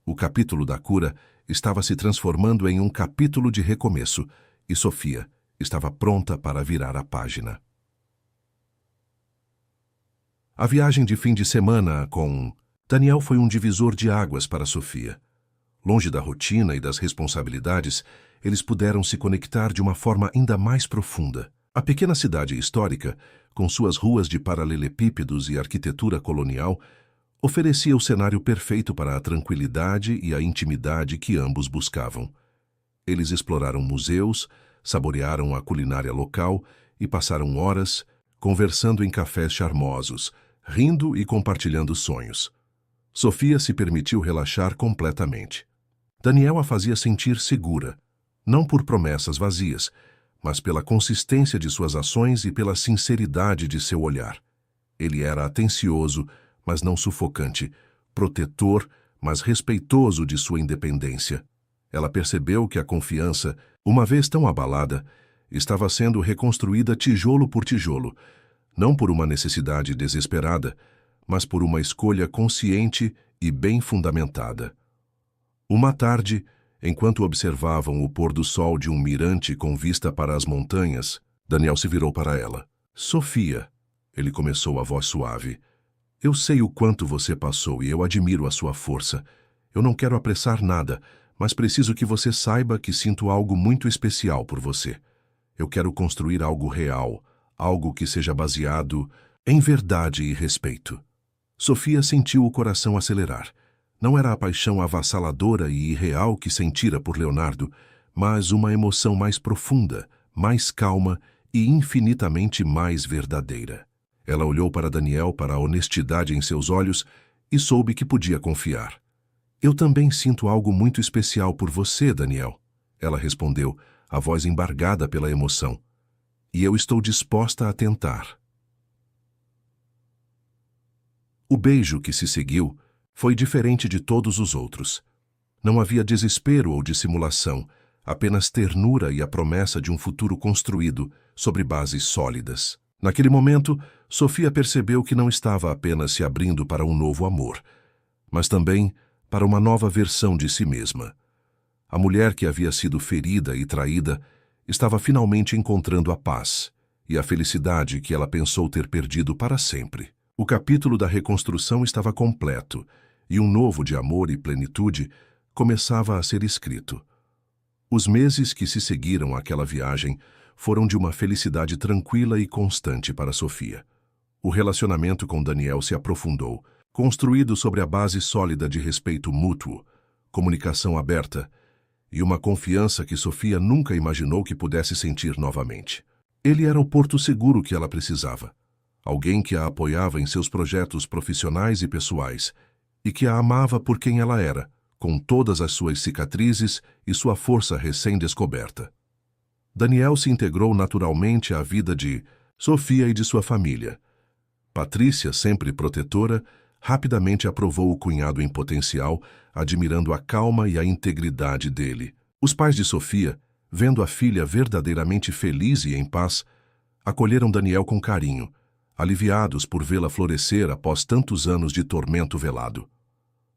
O capítulo da cura estava se transformando em um capítulo de recomeço, e Sofia estava pronta para virar a página. A viagem de fim de semana com Daniel foi um divisor de águas para Sofia. Longe da rotina e das responsabilidades, eles puderam se conectar de uma forma ainda mais profunda. A pequena cidade histórica, com suas ruas de paralelepípedos e arquitetura colonial, oferecia o cenário perfeito para a tranquilidade e a intimidade que ambos buscavam. Eles exploraram museus, saborearam a culinária local e passaram horas conversando em cafés charmosos, rindo e compartilhando sonhos. Sofia se permitiu relaxar completamente. Daniel a fazia sentir segura, não por promessas vazias, mas pela consistência de suas ações e pela sinceridade de seu olhar. Ele era atencioso, mas não sufocante, protetor, mas respeitoso de sua independência. Ela percebeu que a confiança, uma vez tão abalada, estava sendo reconstruída tijolo por tijolo, não por uma necessidade desesperada, mas por uma escolha consciente e bem fundamentada. Uma tarde, enquanto observavam o pôr do sol de um mirante com vista para as montanhas, Daniel se virou para ela. Sofia, ele começou a voz suave, eu sei o quanto você passou e eu admiro a sua força. Eu não quero apressar nada, mas preciso que você saiba que sinto algo muito especial por você. Eu quero construir algo real, algo que seja baseado em verdade e respeito. Sofia sentiu o coração acelerar. Não era a paixão avassaladora e irreal que sentira por Leonardo, mas uma emoção mais profunda, mais calma e infinitamente mais verdadeira. Ela olhou para Daniel, para a honestidade em seus olhos, e soube que podia confiar. Eu também sinto algo muito especial por você, Daniel, ela respondeu, a voz embargada pela emoção. E eu estou disposta a tentar. O beijo que se seguiu foi diferente de todos os outros. Não havia desespero ou dissimulação, apenas ternura e a promessa de um futuro construído sobre bases sólidas. Naquele momento, Sofia percebeu que não estava apenas se abrindo para um novo amor, mas também para uma nova versão de si mesma. A mulher que havia sido ferida e traída estava finalmente encontrando a paz e a felicidade que ela pensou ter perdido para sempre. O capítulo da reconstrução estava completo, e um novo de amor e plenitude começava a ser escrito. Os meses que se seguiram àquela viagem foram de uma felicidade tranquila e constante para Sofia. O relacionamento com Daniel se aprofundou, construído sobre a base sólida de respeito mútuo, comunicação aberta e uma confiança que Sofia nunca imaginou que pudesse sentir novamente. Ele era o porto seguro que ela precisava, alguém que a apoiava em seus projetos profissionais e pessoais e que a amava por quem ela era, com todas as suas cicatrizes e sua força recém-descoberta. Daniel se integrou naturalmente à vida de Sofia e de sua família. Patrícia, sempre protetora, rapidamente aprovou o cunhado em potencial, admirando a calma e a integridade dele. Os pais de Sofia, vendo a filha verdadeiramente feliz e em paz, acolheram Daniel com carinho, aliviados por vê-la florescer após tantos anos de tormento velado.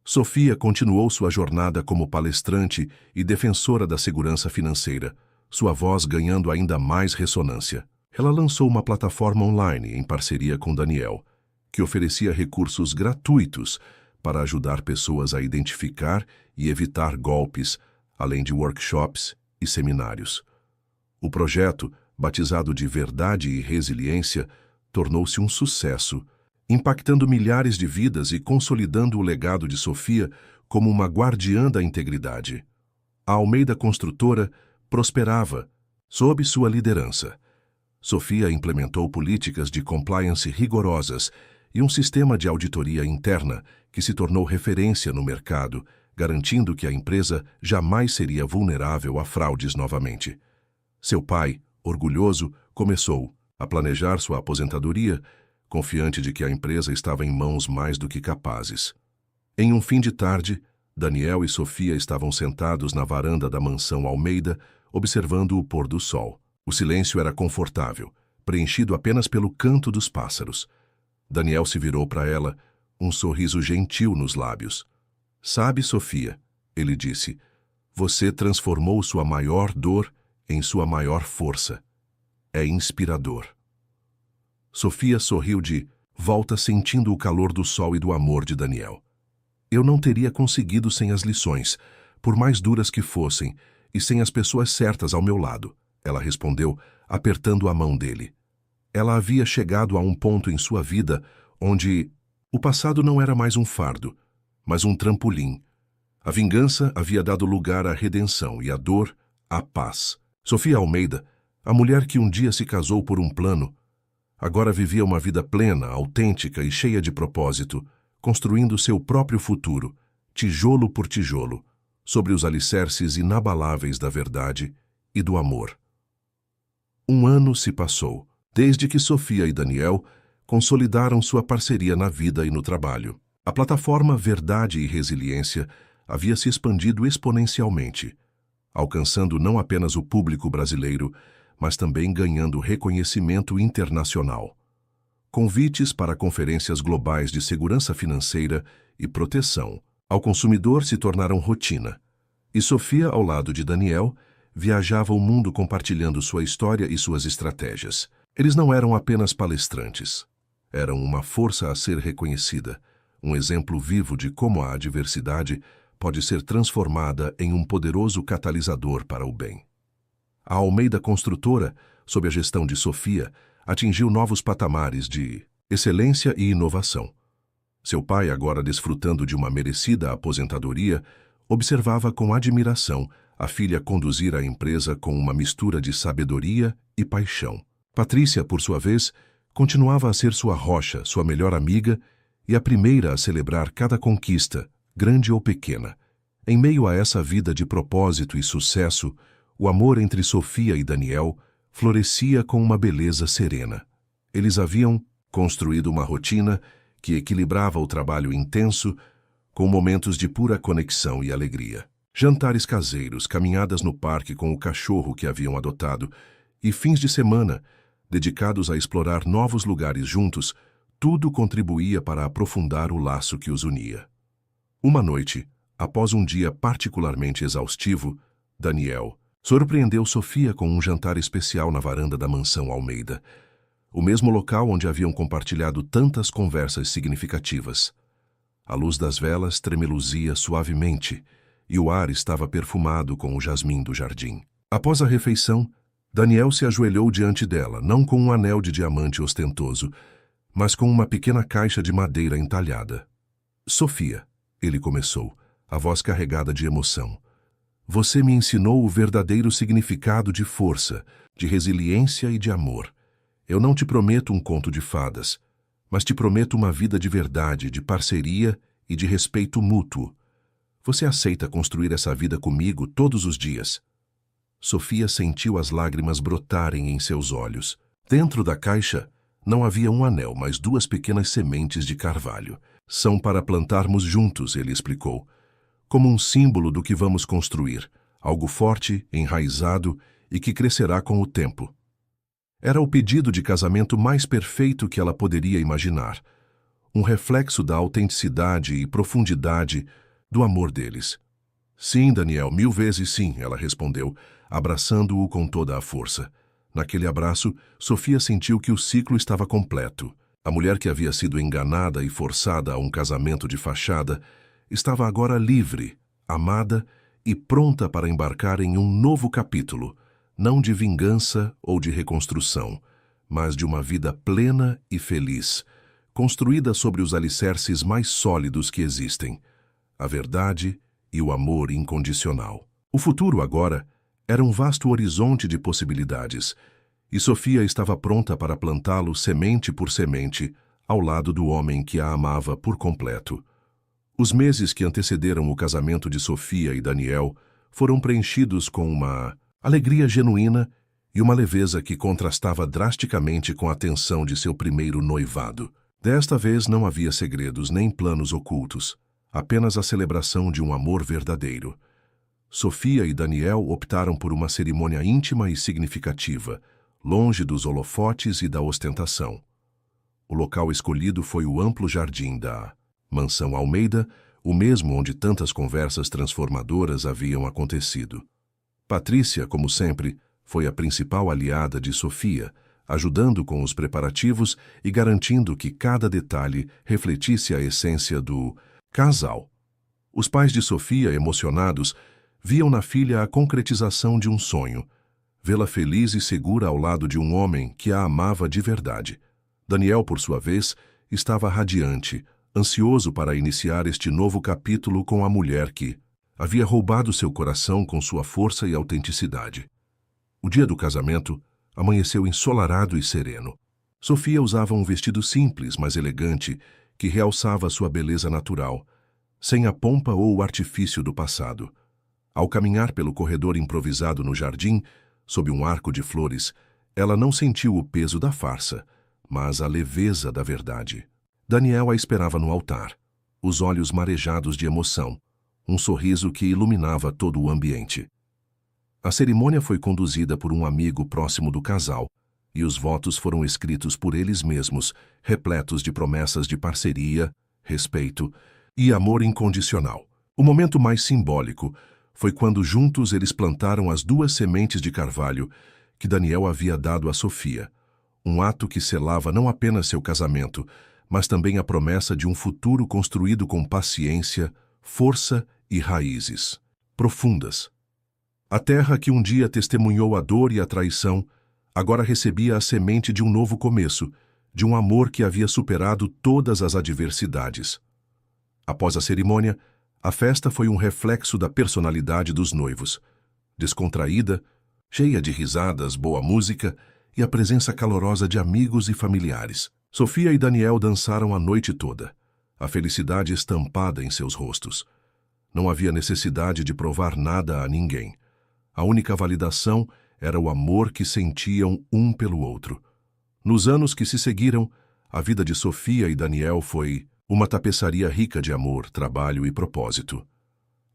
Sofia continuou sua jornada como palestrante e defensora da segurança financeira, sua voz ganhando ainda mais ressonância. Ela lançou uma plataforma online em parceria com Daniel, que oferecia recursos gratuitos para ajudar pessoas a identificar e evitar golpes, além de workshops e seminários. O projeto, batizado de Verdade e Resiliência, tornou-se um sucesso, impactando milhares de vidas e consolidando o legado de Sofia como uma guardiã da integridade. A Almeida Construtora prosperava sob sua liderança. Sofia implementou políticas de compliance rigorosas e um sistema de auditoria interna que se tornou referência no mercado, garantindo que a empresa jamais seria vulnerável a fraudes novamente. Seu pai, orgulhoso, começou a planejar sua aposentadoria, confiante de que a empresa estava em mãos mais do que capazes. Em um fim de tarde, Daniel e Sofia estavam sentados na varanda da mansão Almeida, observando o pôr do sol. O silêncio era confortável, preenchido apenas pelo canto dos pássaros. Daniel se virou para ela, um sorriso gentil nos lábios. "Sabe, Sofia", ele disse, "você transformou sua maior dor em sua maior força. É inspirador." Sofia sorriu de volta, sentindo o calor do sol e do amor de Daniel. "Eu não teria conseguido sem as lições, por mais duras que fossem, e sem as pessoas certas ao meu lado", ela respondeu, apertando a mão dele. Ela havia chegado a um ponto em sua vida onde o passado não era mais um fardo, mas um trampolim. A vingança havia dado lugar à redenção e a dor à paz. Sofia Almeida, a mulher que um dia se casou por um plano, agora vivia uma vida plena, autêntica e cheia de propósito, construindo seu próprio futuro, tijolo por tijolo, sobre os alicerces inabaláveis da verdade e do amor. Um ano se passou, desde que Sofia e Daniel consolidaram sua parceria na vida e no trabalho. A plataforma Verdade e Resiliência havia se expandido exponencialmente, alcançando não apenas o público brasileiro, mas também ganhando reconhecimento internacional. Convites para conferências globais de segurança financeira e proteção ao consumidor se tornaram rotina, e Sofia, ao lado de Daniel, viajava o mundo compartilhando sua história e suas estratégias. Eles não eram apenas palestrantes. Eram uma força a ser reconhecida, um exemplo vivo de como a adversidade pode ser transformada em um poderoso catalisador para o bem. A Almeida Construtora, sob a gestão de Sofia, atingiu novos patamares de excelência e inovação. Seu pai, agora desfrutando de uma merecida aposentadoria, observava com admiração a filha conduzir a empresa com uma mistura de sabedoria e paixão. Patrícia, por sua vez, continuava a ser sua rocha, sua melhor amiga e a primeira a celebrar cada conquista, grande ou pequena. Em meio a essa vida de propósito e sucesso, o amor entre Sofia e Daniel florescia com uma beleza serena. Eles haviam construído uma rotina que equilibrava o trabalho intenso com momentos de pura conexão e alegria. Jantares caseiros, caminhadas no parque com o cachorro que haviam adotado e fins de semana dedicados a explorar novos lugares juntos, tudo contribuía para aprofundar o laço que os unia. Uma noite, após um dia particularmente exaustivo, Daniel surpreendeu Sofia com um jantar especial na varanda da mansão Almeida, o mesmo local onde haviam compartilhado tantas conversas significativas. A luz das velas tremeluzia suavemente, e o ar estava perfumado com o jasmim do jardim. Após a refeição, Daniel se ajoelhou diante dela, não com um anel de diamante ostentoso, mas com uma pequena caixa de madeira entalhada. Sofia, ele começou, a voz carregada de emoção. Você me ensinou o verdadeiro significado de força, de resiliência e de amor. Eu não te prometo um conto de fadas, mas te prometo uma vida de verdade, de parceria e de respeito mútuo. Você aceita construir essa vida comigo todos os dias? Sofia sentiu as lágrimas brotarem em seus olhos. Dentro da caixa não havia um anel, mas 2 pequenas sementes de carvalho. São para plantarmos juntos, ele explicou, como um símbolo do que vamos construir, algo forte, enraizado e que crescerá com o tempo. Era o pedido de casamento mais perfeito que ela poderia imaginar, um reflexo da autenticidade e profundidade do amor deles. Sim, Daniel, 1000 vezes sim, ela respondeu, abraçando-o com toda a força. Naquele abraço, Sofia sentiu que o ciclo estava completo. A mulher que havia sido enganada e forçada a um casamento de fachada estava agora livre, amada e pronta para embarcar em um novo capítulo, não de vingança ou de reconstrução, mas de uma vida plena e feliz, construída sobre os alicerces mais sólidos que existem, a verdade e o amor incondicional. O futuro agora era um vasto horizonte de possibilidades, e Sofia estava pronta para plantá-lo semente por semente, ao lado do homem que a amava por completo. Os meses que antecederam o casamento de Sofia e Daniel foram preenchidos com uma alegria genuína e uma leveza que contrastava drasticamente com a tensão de seu primeiro noivado. Desta vez não havia segredos nem planos ocultos, apenas a celebração de um amor verdadeiro. Sofia e Daniel optaram por uma cerimônia íntima e significativa, longe dos holofotes e da ostentação. O local escolhido foi o amplo jardim da Mansão Almeida, o mesmo onde tantas conversas transformadoras haviam acontecido. Patrícia, como sempre, foi a principal aliada de Sofia, ajudando com os preparativos e garantindo que cada detalhe refletisse a essência do casal. Os pais de Sofia, emocionados, viam na filha a concretização de um sonho, vê-la feliz e segura ao lado de um homem que a amava de verdade. Daniel, por sua vez, estava radiante, ansioso para iniciar este novo capítulo com a mulher que havia roubado seu coração com sua força e autenticidade. O dia do casamento amanheceu ensolarado e sereno. Sofia usava um vestido simples, mas elegante, que realçava sua beleza natural, sem a pompa ou o artifício do passado. Ao caminhar pelo corredor improvisado no jardim, sob um arco de flores, ela não sentiu o peso da farsa, mas a leveza da verdade. Daniel a esperava no altar, os olhos marejados de emoção, um sorriso que iluminava todo o ambiente. A cerimônia foi conduzida por um amigo próximo do casal, e os votos foram escritos por eles mesmos, repletos de promessas de parceria, respeito e amor incondicional. O momento mais simbólico foi quando juntos eles plantaram as 2 sementes de carvalho que Daniel havia dado a Sofia, um ato que selava não apenas seu casamento, mas também a promessa de um futuro construído com paciência, força e raízes profundas. A terra que um dia testemunhou a dor e a traição, agora recebia a semente de um novo começo, de um amor que havia superado todas as adversidades. Após a cerimônia, a festa foi um reflexo da personalidade dos noivos, descontraída, cheia de risadas, boa música e a presença calorosa de amigos e familiares. Sofia e Daniel dançaram a noite toda, a felicidade estampada em seus rostos. Não havia necessidade de provar nada a ninguém. A única validação era o amor que sentiam um pelo outro. Nos anos que se seguiram, a vida de Sofia e Daniel foi uma tapeçaria rica de amor, trabalho e propósito.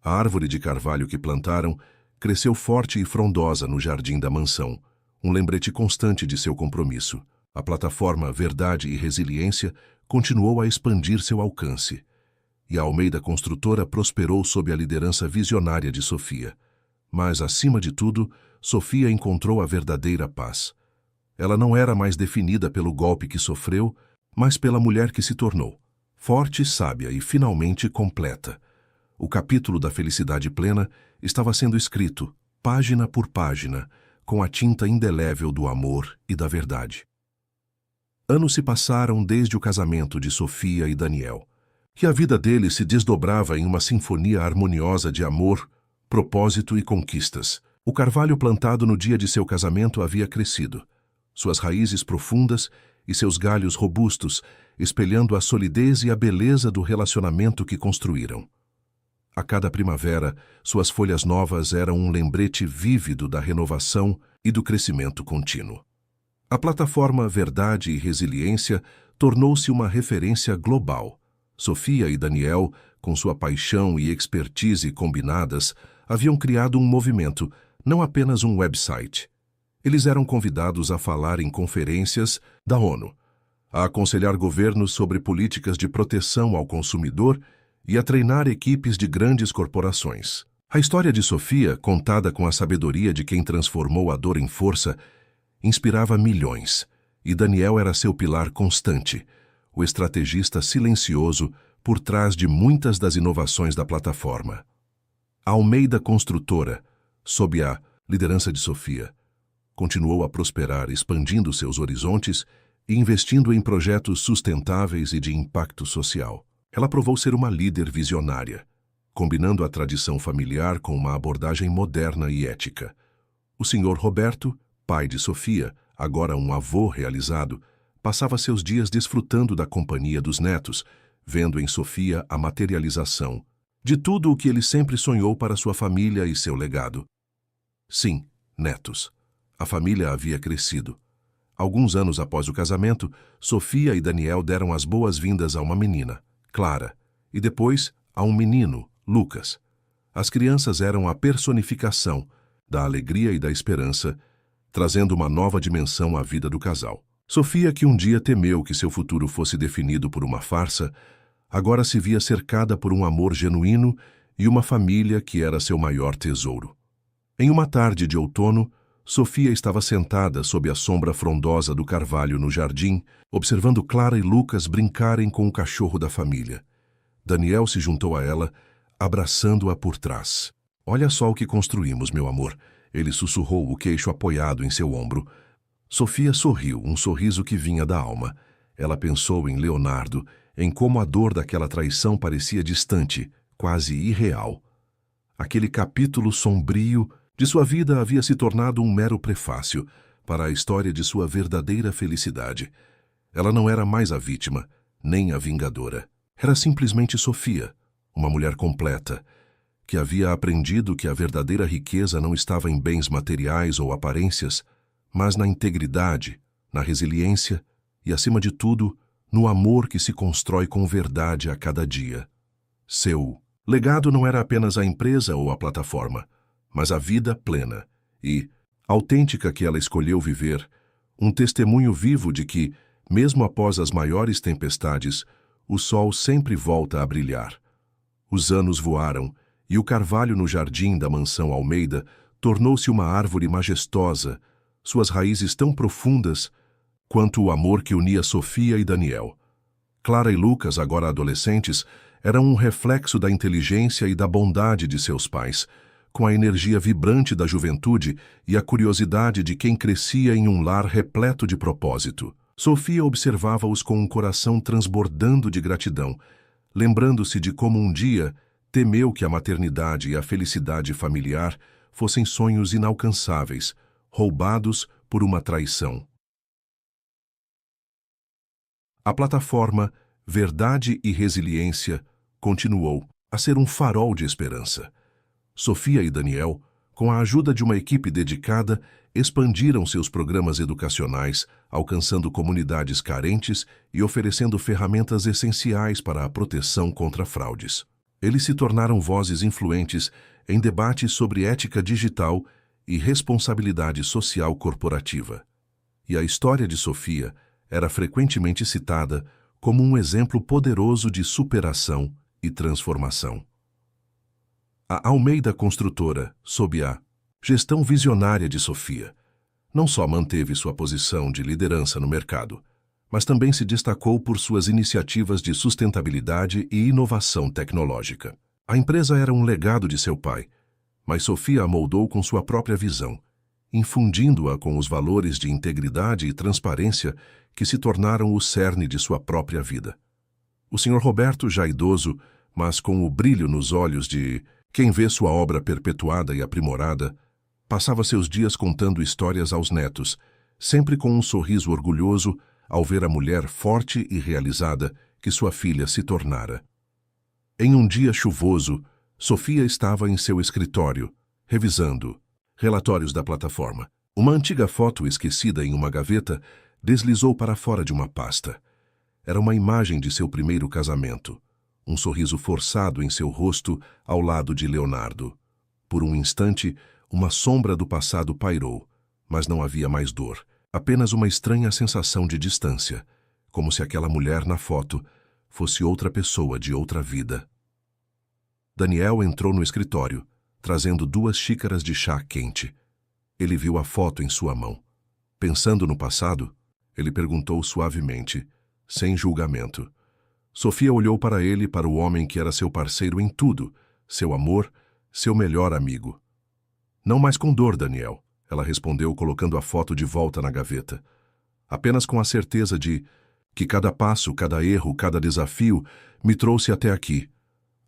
A árvore de carvalho que plantaram cresceu forte e frondosa no jardim da mansão, um lembrete constante de seu compromisso. A plataforma Verdade e Resiliência continuou a expandir seu alcance, e a Almeida Construtora prosperou sob a liderança visionária de Sofia. Mas, acima de tudo, Sofia encontrou a verdadeira paz. Ela não era mais definida pelo golpe que sofreu, mas pela mulher que se tornou, forte, sábia e finalmente completa. O capítulo da felicidade plena estava sendo escrito, página por página, com a tinta indelével do amor e da verdade. Anos se passaram desde o casamento de Sofia e Daniel, e a vida deles se desdobrava em uma sinfonia harmoniosa de amor, propósito e conquistas. O carvalho plantado no dia de seu casamento havia crescido, suas raízes profundas e seus galhos robustos, espelhando a solidez e a beleza do relacionamento que construíram. A cada primavera, suas folhas novas eram um lembrete vívido da renovação e do crescimento contínuo. A plataforma Verdade e Resiliência tornou-se uma referência global. Sofia e Daniel, com sua paixão e expertise combinadas, haviam criado um movimento, não apenas um website. Eles eram convidados a falar em conferências da ONU, a aconselhar governos sobre políticas de proteção ao consumidor e a treinar equipes de grandes corporações. A história de Sofia, contada com a sabedoria de quem transformou a dor em força, inspirava milhões, e Daniel era seu pilar constante, o estrategista silencioso por trás de muitas das inovações da plataforma. A Almeida Construtora, sob a liderança de Sofia, continuou a prosperar, expandindo seus horizontes e investindo em projetos sustentáveis e de impacto social. Ela provou ser uma líder visionária, combinando a tradição familiar com uma abordagem moderna e ética. O Sr. Roberto, pai de Sofia, agora um avô realizado, passava seus dias desfrutando da companhia dos netos, vendo em Sofia a materialização de tudo o que ele sempre sonhou para sua família e seu legado. Sim, netos. A família havia crescido. Alguns anos após o casamento, Sofia e Daniel deram as boas-vindas a uma menina, Clara, e depois a um menino, Lucas. As crianças eram a personificação da alegria e da esperança, trazendo uma nova dimensão à vida do casal. Sofia, que um dia temeu que seu futuro fosse definido por uma farsa, agora se via cercada por um amor genuíno e uma família que era seu maior tesouro. Em uma tarde de outono, Sofia estava sentada sob a sombra frondosa do carvalho no jardim, observando Clara e Lucas brincarem com o cachorro da família. Daniel se juntou a ela, abraçando-a por trás. "Olha só o que construímos, meu amor", ele sussurrou, o queixo apoiado em seu ombro. Sofia sorriu, um sorriso que vinha da alma. Ela pensou em Leonardo, em como a dor daquela traição parecia distante, quase irreal. Aquele capítulo sombrio de sua vida havia se tornado um mero prefácio para a história de sua verdadeira felicidade. Ela não era mais a vítima, nem a vingadora. Era simplesmente Sofia, uma mulher completa, que havia aprendido que a verdadeira riqueza não estava em bens materiais ou aparências, mas na integridade, na resiliência e, acima de tudo, no amor que se constrói com verdade a cada dia. Seu legado não era apenas a empresa ou a plataforma, mas a vida plena e autêntica que ela escolheu viver, um testemunho vivo de que, mesmo após as maiores tempestades, o sol sempre volta a brilhar. Os anos voaram e o carvalho no jardim da mansão Almeida tornou-se uma árvore majestosa, suas raízes tão profundas quanto o amor que unia Sofia e Daniel. Clara e Lucas, agora adolescentes, eram um reflexo da inteligência e da bondade de seus pais, com a energia vibrante da juventude e a curiosidade de quem crescia em um lar repleto de propósito. Sofia observava-os com um coração transbordando de gratidão, lembrando-se de como um dia temeu que a maternidade e a felicidade familiar fossem sonhos inalcançáveis, roubados por uma traição. A plataforma Verdade e Resiliência continuou a ser um farol de esperança. Sofia e Daniel, com a ajuda de uma equipe dedicada, expandiram seus programas educacionais, alcançando comunidades carentes e oferecendo ferramentas essenciais para a proteção contra fraudes. Eles se tornaram vozes influentes em debates sobre ética digital e responsabilidade social corporativa. E a história de Sofia era frequentemente citada como um exemplo poderoso de superação e transformação. A Almeida Construtora, sob a gestão visionária de Sofia, não só manteve sua posição de liderança no mercado, mas também se destacou por suas iniciativas de sustentabilidade e inovação tecnológica. A empresa era um legado de seu pai, mas Sofia a moldou com sua própria visão, infundindo-a com os valores de integridade e transparência que se tornaram o cerne de sua própria vida. O Sr. Roberto, já idoso, mas com o brilho nos olhos de quem vê sua obra perpetuada e aprimorada, passava seus dias contando histórias aos netos, sempre com um sorriso orgulhoso ao ver a mulher forte e realizada que sua filha se tornara. Em um dia chuvoso, Sofia estava em seu escritório, revisando relatórios da plataforma. Uma antiga foto esquecida em uma gaveta deslizou para fora de uma pasta. Era uma imagem de seu primeiro casamento, um sorriso forçado em seu rosto ao lado de Leonardo. Por um instante, uma sombra do passado pairou, mas não havia mais dor, apenas uma estranha sensação de distância, como se aquela mulher na foto fosse outra pessoa de outra vida. Daniel entrou no escritório, trazendo 2 xícaras de chá quente. Ele viu a foto em sua mão. Pensando no passado, ele perguntou suavemente, sem julgamento. Sofia olhou para ele e para o homem que era seu parceiro em tudo, seu amor, seu melhor amigo. Não mais com dor, Daniel, ela respondeu colocando a foto de volta na gaveta. Apenas com a certeza de que cada passo, cada erro, cada desafio me trouxe até aqui.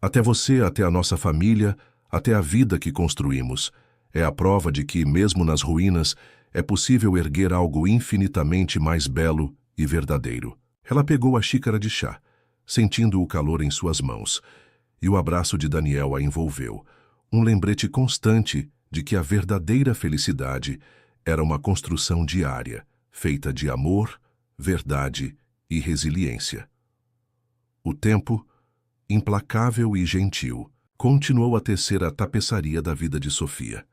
Até você, até a nossa família, até a vida que construímos. É a prova de que, mesmo nas ruínas, é possível erguer algo infinitamente mais belo e verdadeiro. Ela pegou a xícara de chá, sentindo o calor em suas mãos, e o abraço de Daniel a envolveu, um lembrete constante de que a verdadeira felicidade era uma construção diária, feita de amor, verdade e resiliência. O tempo, implacável e gentil, continuou a tecer a tapeçaria da vida de Sofia.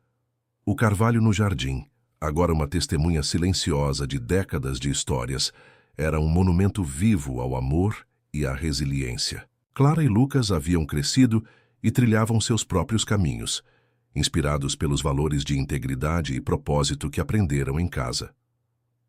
O carvalho no jardim, agora uma testemunha silenciosa de décadas de histórias, era um monumento vivo ao amor e à resiliência. Clara e Lucas haviam crescido e trilhavam seus próprios caminhos, inspirados pelos valores de integridade e propósito que aprenderam em casa.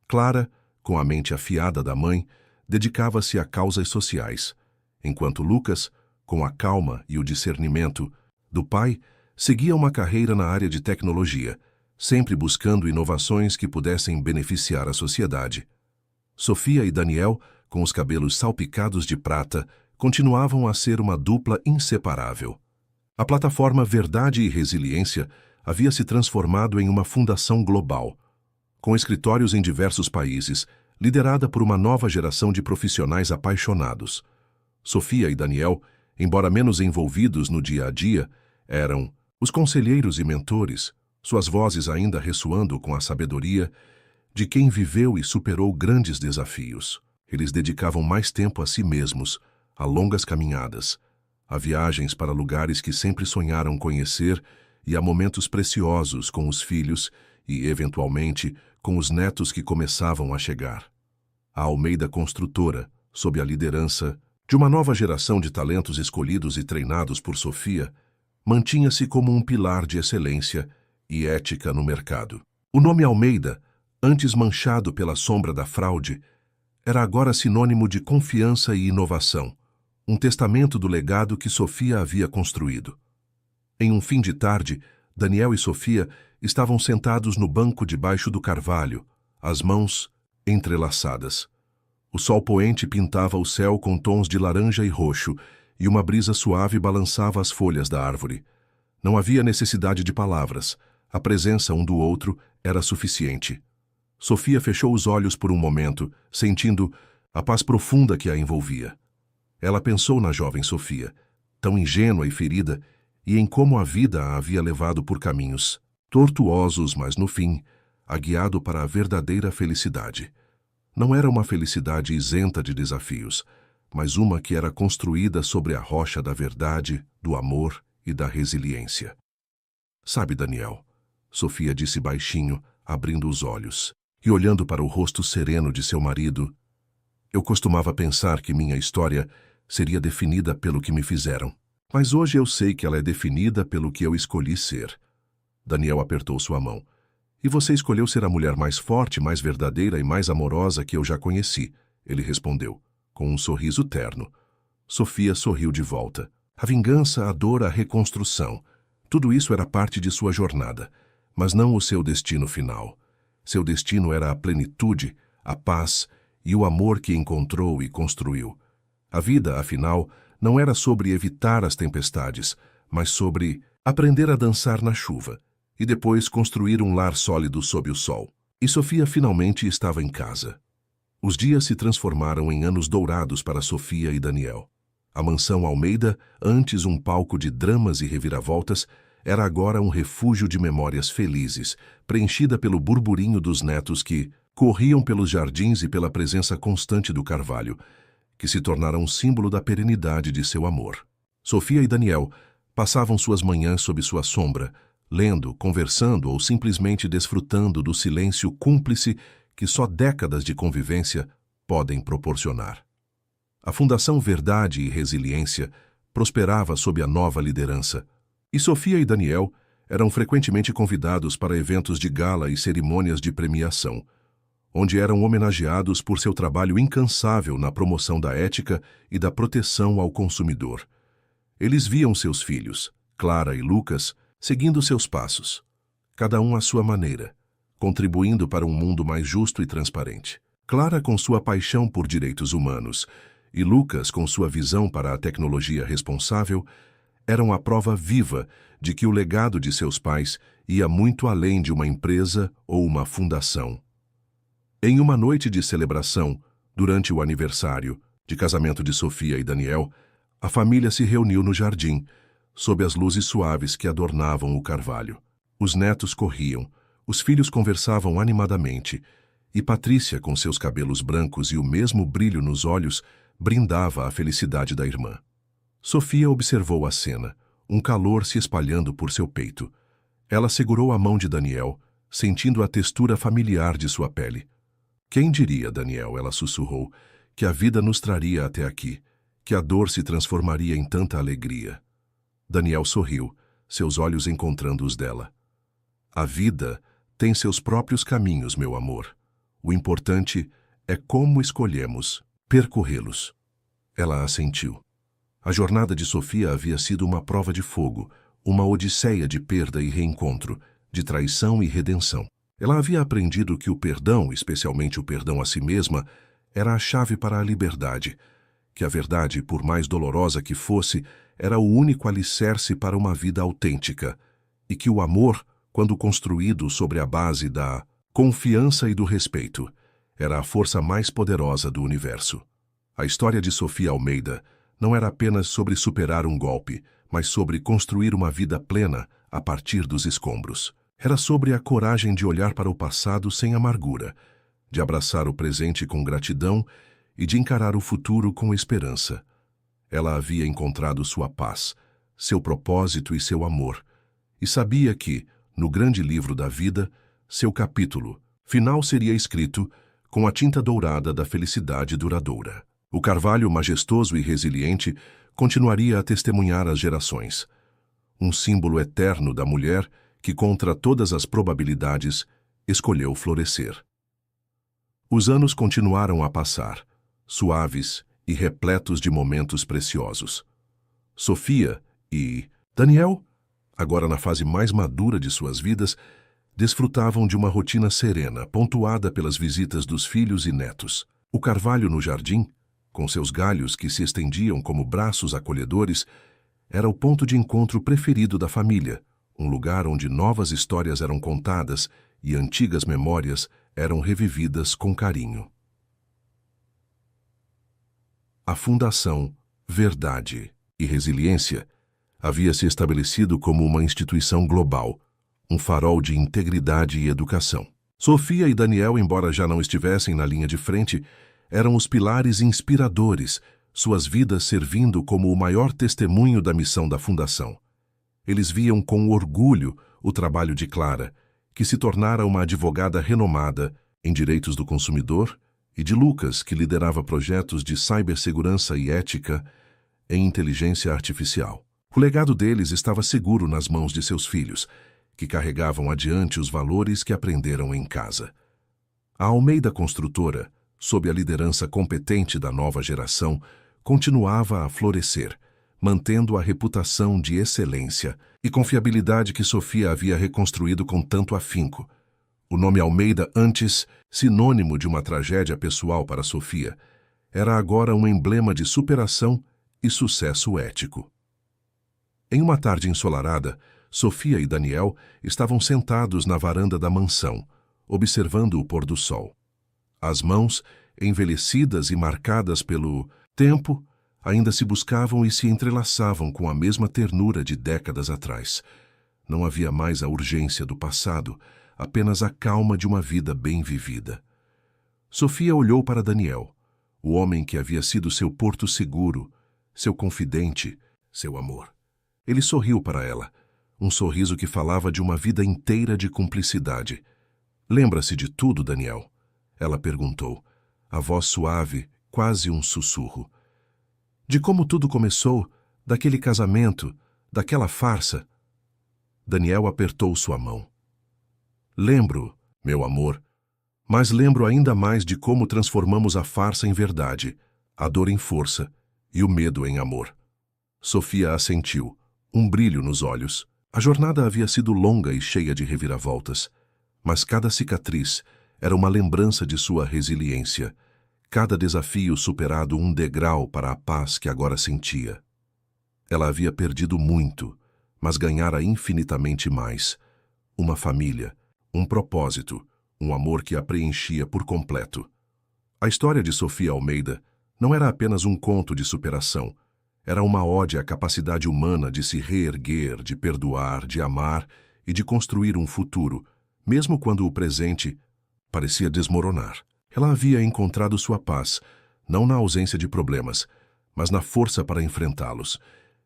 Clara, com a mente afiada da mãe, dedicava-se a causas sociais, enquanto Lucas, com a calma e o discernimento do pai, seguia uma carreira na área de tecnologia, sempre buscando inovações que pudessem beneficiar a sociedade. Sofia e Daniel, com os cabelos salpicados de prata, continuavam a ser uma dupla inseparável. A plataforma Verdade e Resiliência havia se transformado em uma fundação global, com escritórios em diversos países, liderada por uma nova geração de profissionais apaixonados. Sofia e Daniel, embora menos envolvidos no dia a dia, eram os conselheiros e mentores, suas vozes ainda ressoando com a sabedoria de quem viveu e superou grandes desafios. Eles dedicavam mais tempo a si mesmos, a longas caminhadas, a viagens para lugares que sempre sonharam conhecer e a momentos preciosos com os filhos e, eventualmente, com os netos que começavam a chegar. A Almeida Construtora, sob a liderança de uma nova geração de talentos escolhidos e treinados por Sofia, mantinha-se como um pilar de excelência e ética no mercado. O nome Almeida, antes manchado pela sombra da fraude, era agora sinônimo de confiança e inovação, um testamento do legado que Sofia havia construído. Em um fim de tarde, Daniel e Sofia estavam sentados no banco debaixo do carvalho, as mãos entrelaçadas. O sol poente pintava o céu com tons de laranja e roxo, e uma brisa suave balançava as folhas da árvore. Não havia necessidade de palavras. A presença um do outro era suficiente. Sofia fechou os olhos por um momento, sentindo a paz profunda que a envolvia. Ela pensou na jovem Sofia, tão ingênua e ferida, e em como a vida a havia levado por caminhos tortuosos, mas no fim, a guiado para a verdadeira felicidade. Não era uma felicidade isenta de desafios, mas uma que era construída sobre a rocha da verdade, do amor e da resiliência. Sabe, Daniel, Sofia disse baixinho, abrindo os olhos, e olhando para o rosto sereno de seu marido, eu costumava pensar que minha história seria definida pelo que me fizeram. Mas hoje eu sei que ela é definida pelo que eu escolhi ser. Daniel apertou sua mão. E você escolheu ser a mulher mais forte, mais verdadeira e mais amorosa que eu já conheci, ele respondeu, com um sorriso terno. Sofia sorriu de volta. A vingança, a dor, a reconstrução. Tudo isso era parte de sua jornada, mas não o seu destino final. Seu destino era a plenitude, a paz e o amor que encontrou e construiu. A vida, afinal, não era sobre evitar as tempestades, mas sobre aprender a dançar na chuva e depois construir um lar sólido sob o sol. E Sofia finalmente estava em casa. Os dias se transformaram em anos dourados para Sofia e Daniel. A mansão Almeida, antes um palco de dramas e reviravoltas, era agora um refúgio de memórias felizes, preenchida pelo burburinho dos netos que corriam pelos jardins e pela presença constante do carvalho, que se tornara um símbolo da perenidade de seu amor. Sofia e Daniel passavam suas manhãs sob sua sombra, lendo, conversando ou simplesmente desfrutando do silêncio cúmplice que só décadas de convivência podem proporcionar. A Fundação Verdade e Resiliência prosperava sob a nova liderança, e Sofia e Daniel eram frequentemente convidados para eventos de gala e cerimônias de premiação, onde eram homenageados por seu trabalho incansável na promoção da ética e da proteção ao consumidor. Eles viam seus filhos, Clara e Lucas, seguindo seus passos, cada um à sua maneira, contribuindo para um mundo mais justo e transparente. Clara com sua paixão por direitos humanos e Lucas com sua visão para a tecnologia responsável eram a prova viva de que o legado de seus pais ia muito além de uma empresa ou uma fundação. Em uma noite de celebração, durante o aniversário de casamento de Sofia e Daniel, a família se reuniu no jardim, sob as luzes suaves que adornavam o carvalho. Os netos corriam, os filhos conversavam animadamente, e Patrícia, com seus cabelos brancos e o mesmo brilho nos olhos, brindava a felicidade da irmã. Sofia observou a cena, um calor se espalhando por seu peito. Ela segurou a mão de Daniel, sentindo a textura familiar de sua pele. Quem diria, Daniel, ela sussurrou, que a vida nos traria até aqui, que a dor se transformaria em tanta alegria. Daniel sorriu, seus olhos encontrando os dela. A vida tem seus próprios caminhos, meu amor. O importante é como escolhemos percorrê-los. Ela assentiu. A jornada de Sofia havia sido uma prova de fogo, uma odisseia de perda e reencontro, de traição e redenção. Ela havia aprendido que o perdão, especialmente o perdão a si mesma, era a chave para a liberdade, que a verdade, por mais dolorosa que fosse, era o único alicerce para uma vida autêntica, e que o amor, quando construído sobre a base da confiança e do respeito, era a força mais poderosa do universo. A história de Sofia Almeida não era apenas sobre superar um golpe, mas sobre construir uma vida plena a partir dos escombros. Era sobre a coragem de olhar para o passado sem amargura, de abraçar o presente com gratidão e de encarar o futuro com esperança. Ela havia encontrado sua paz, seu propósito e seu amor, e sabia que, no grande livro da vida, seu capítulo final seria escrito com a tinta dourada da felicidade duradoura. O carvalho majestoso e resiliente continuaria a testemunhar as gerações. Um símbolo eterno da mulher que, contra todas as probabilidades, escolheu florescer. Os anos continuaram a passar, suaves e repletos de momentos preciosos. Sofia e Daniel, agora na fase mais madura de suas vidas, desfrutavam de uma rotina serena, pontuada pelas visitas dos filhos e netos. O carvalho no jardim, com seus galhos que se estendiam como braços acolhedores, era o ponto de encontro preferido da família, um lugar onde novas histórias eram contadas e antigas memórias eram revividas com carinho. A Fundação Verdade e Resiliência havia se estabelecido como uma instituição global, um farol de integridade e educação. Sofia e Daniel, embora já não estivessem na linha de frente, eram os pilares inspiradores, suas vidas servindo como o maior testemunho da missão da Fundação. Eles viam com orgulho o trabalho de Clara, que se tornara uma advogada renomada em direitos do consumidor, e de Lucas, que liderava projetos de cibersegurança e ética em inteligência artificial. O legado deles estava seguro nas mãos de seus filhos, que carregavam adiante os valores que aprenderam em casa. A Almeida Construtora, sob a liderança competente da nova geração, continuava a florescer, mantendo a reputação de excelência e confiabilidade que Sofia havia reconstruído com tanto afinco. O nome Almeida, antes sinônimo de uma tragédia pessoal para Sofia, era agora um emblema de superação e sucesso ético. Em uma tarde ensolarada, Sofia e Daniel estavam sentados na varanda da mansão, observando o pôr do sol. As mãos, envelhecidas e marcadas pelo tempo, ainda se buscavam e se entrelaçavam com a mesma ternura de décadas atrás. Não havia mais a urgência do passado, apenas a calma de uma vida bem vivida. Sofia olhou para Daniel, o homem que havia sido seu porto seguro, seu confidente, seu amor. Ele sorriu para ela, um sorriso que falava de uma vida inteira de cumplicidade. Lembra-se de tudo, Daniel? Ela perguntou, a voz suave, quase um sussurro. De como tudo começou, daquele casamento, daquela farsa. Daniel apertou sua mão. Lembro, meu amor, mas lembro ainda mais de como transformamos a farsa em verdade, a dor em força e o medo em amor. Sofia assentiu, um brilho nos olhos. A jornada havia sido longa e cheia de reviravoltas, mas cada cicatriz era uma lembrança de sua resiliência, cada desafio superado um degrau para a paz que agora sentia. Ela havia perdido muito, mas ganhara infinitamente mais. Uma família, um propósito, um amor que a preenchia por completo. A história de Sofia Almeida não era apenas um conto de superação. Era uma ode à capacidade humana de se reerguer, de perdoar, de amar e de construir um futuro, mesmo quando o presente parecia desmoronar. Ela havia encontrado sua paz, não na ausência de problemas, mas na força para enfrentá-los.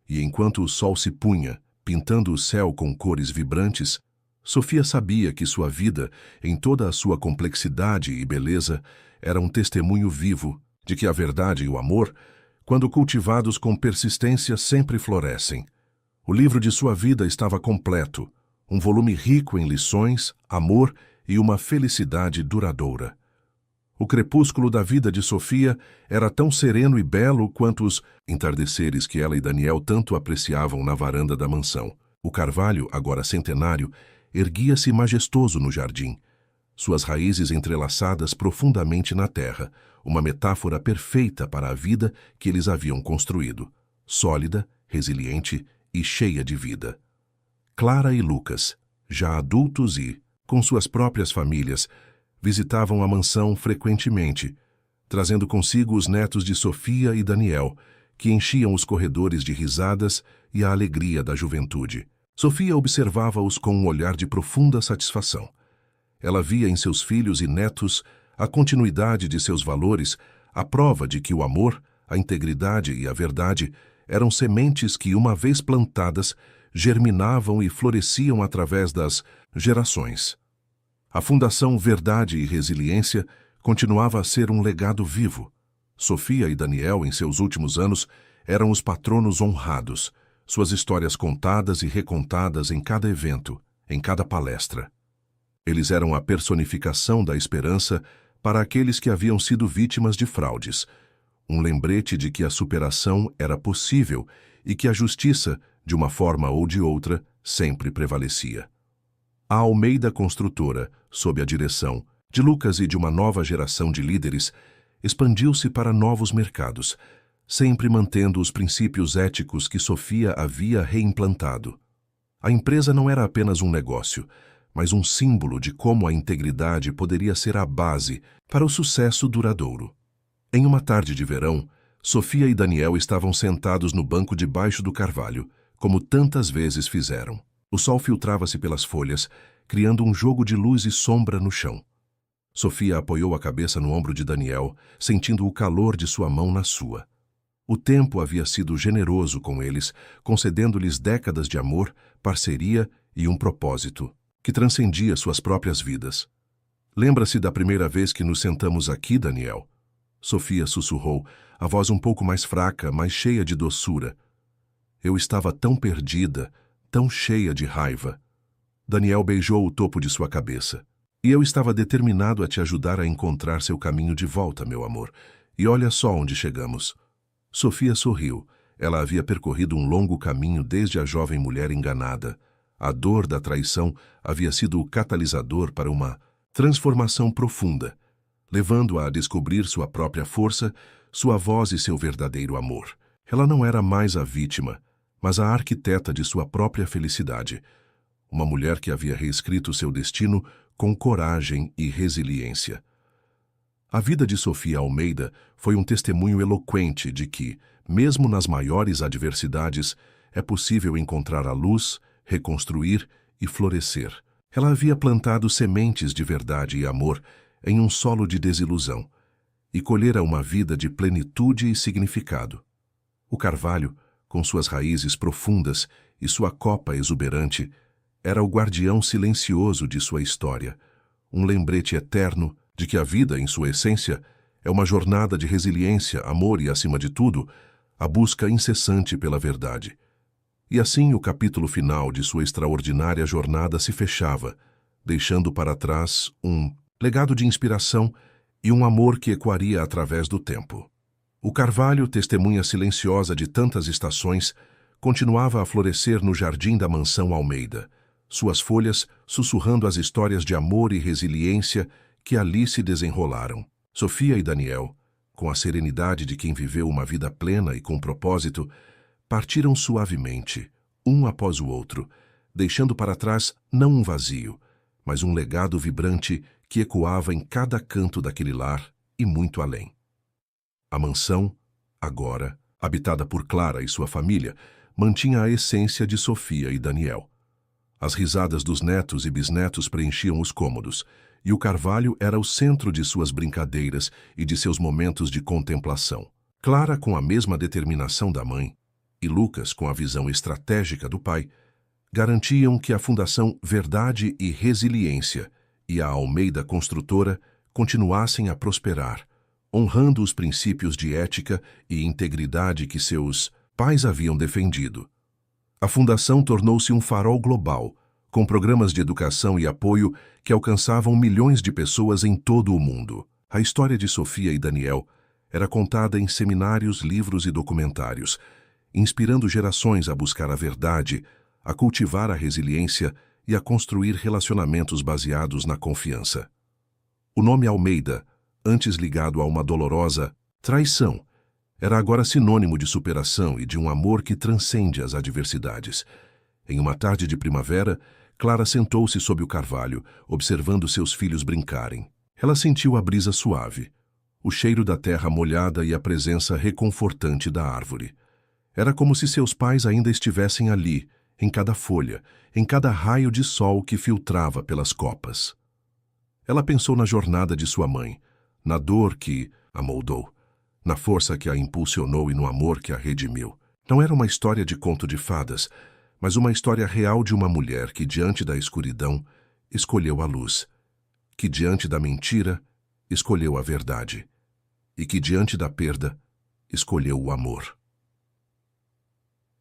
E enquanto o sol se punha, pintando o céu com cores vibrantes, Sofia sabia que sua vida, em toda a sua complexidade e beleza, era um testemunho vivo de que a verdade e o amor, quando cultivados com persistência, sempre florescem. O livro de sua vida estava completo, um volume rico em lições, amor e uma felicidade duradoura. O crepúsculo da vida de Sofia era tão sereno e belo quanto os entardeceres que ela e Daniel tanto apreciavam na varanda da mansão. O carvalho, agora centenário, erguia-se majestoso no jardim, suas raízes entrelaçadas profundamente na terra, uma metáfora perfeita para a vida que eles haviam construído, sólida, resiliente e cheia de vida. Clara e Lucas, já adultos e, com suas próprias famílias, visitavam a mansão frequentemente, trazendo consigo os netos de Sofia e Daniel, que enchiam os corredores de risadas e a alegria da juventude. Sofia observava-os com um olhar de profunda satisfação. Ela via em seus filhos e netos a continuidade de seus valores, a prova de que o amor, a integridade e a verdade eram sementes que, uma vez plantadas, germinavam e floresciam através das gerações. A Fundação Verdade e Resiliência continuava a ser um legado vivo. Sofia e Daniel, em seus últimos anos, eram os patronos honrados, suas histórias contadas e recontadas em cada evento, em cada palestra. Eles eram a personificação da esperança para aqueles que haviam sido vítimas de fraudes, um lembrete de que a superação era possível e que a justiça, de uma forma ou de outra, sempre prevalecia. A Almeida Construtora, sob a direção de Lucas e de uma nova geração de líderes, expandiu-se para novos mercados, sempre mantendo os princípios éticos que Sofia havia reimplantado. A empresa não era apenas um negócio, mas um símbolo de como a integridade poderia ser a base para o sucesso duradouro. Em uma tarde de verão, Sofia e Daniel estavam sentados no banco debaixo do carvalho, como tantas vezes fizeram. O sol filtrava-se pelas folhas, criando um jogo de luz e sombra no chão. Sofia apoiou a cabeça no ombro de Daniel, sentindo o calor de sua mão na sua. O tempo havia sido generoso com eles, concedendo-lhes décadas de amor, parceria e um propósito, que transcendia suas próprias vidas. Lembra-se da primeira vez que nos sentamos aqui, Daniel? Sofia sussurrou, a voz um pouco mais fraca, mas cheia de doçura. Eu estava tão perdida, tão cheia de raiva. Daniel beijou o topo de sua cabeça. E eu estava determinado a te ajudar a encontrar seu caminho de volta, meu amor. E olha só onde chegamos. Sofia sorriu, Ela havia percorrido um longo caminho desde a jovem mulher enganada. A dor da traição havia sido o catalisador para uma transformação profunda, levando-a a descobrir sua própria força, sua voz e seu verdadeiro amor. Ela não era mais a vítima, mas a arquiteta de sua própria felicidade. Uma mulher que havia reescrito seu destino com coragem e resiliência. A vida de Sofia Almeida foi um testemunho eloquente de que, mesmo nas maiores adversidades, é possível encontrar a luz, reconstruir e florescer. Ela havia plantado sementes de verdade e amor em um solo de desilusão e colhera uma vida de plenitude e significado. O carvalho, com suas raízes profundas e sua copa exuberante, era o guardião silencioso de sua história, um lembrete eterno de que a vida, em sua essência, é uma jornada de resiliência, amor e, acima de tudo, a busca incessante pela verdade. E assim o capítulo final de sua extraordinária jornada se fechava, deixando para trás um legado de inspiração e um amor que ecoaria através do tempo. O carvalho, testemunha silenciosa de tantas estações, continuava a florescer no jardim da mansão Almeida, suas folhas sussurrando as histórias de amor e resiliência que ali se desenrolaram. Sofia e Daniel, com a serenidade de quem viveu uma vida plena e com propósito, partiram suavemente, um após o outro, deixando para trás não um vazio, mas um legado vibrante que ecoava em cada canto daquele lar e muito além. A mansão, agora, habitada por Clara e sua família, mantinha a essência de Sofia e Daniel. As risadas dos netos e bisnetos preenchiam os cômodos, e o carvalho era o centro de suas brincadeiras e de seus momentos de contemplação. Clara, com a mesma determinação da mãe, e Lucas, com a visão estratégica do pai, garantiam que a Fundação Verdade e Resiliência e a Almeida Construtora continuassem a prosperar, honrando os princípios de ética e integridade que seus pais haviam defendido. A fundação tornou-se um farol global, com programas de educação e apoio que alcançavam milhões de pessoas em todo o mundo. A história de Sofia e Daniel era contada em seminários, livros e documentários, inspirando gerações a buscar a verdade, a cultivar a resiliência e a construir relacionamentos baseados na confiança. O nome Almeida, antes ligado a uma dolorosa traição, era agora sinônimo de superação e de um amor que transcende as adversidades. Em uma tarde de primavera, Clara sentou-se sob o carvalho, observando seus filhos brincarem. Ela sentiu a brisa suave, o cheiro da terra molhada e a presença reconfortante da árvore. Era como se seus pais ainda estivessem ali, em cada folha, em cada raio de sol que filtrava pelas copas. Ela pensou na jornada de sua mãe, na dor que a moldou, na força que a impulsionou e no amor que a redimiu. Não era uma história de conto de fadas, mas uma história real de uma mulher que, diante da escuridão, escolheu a luz, que, diante da mentira, escolheu a verdade, e que, diante da perda, escolheu o amor.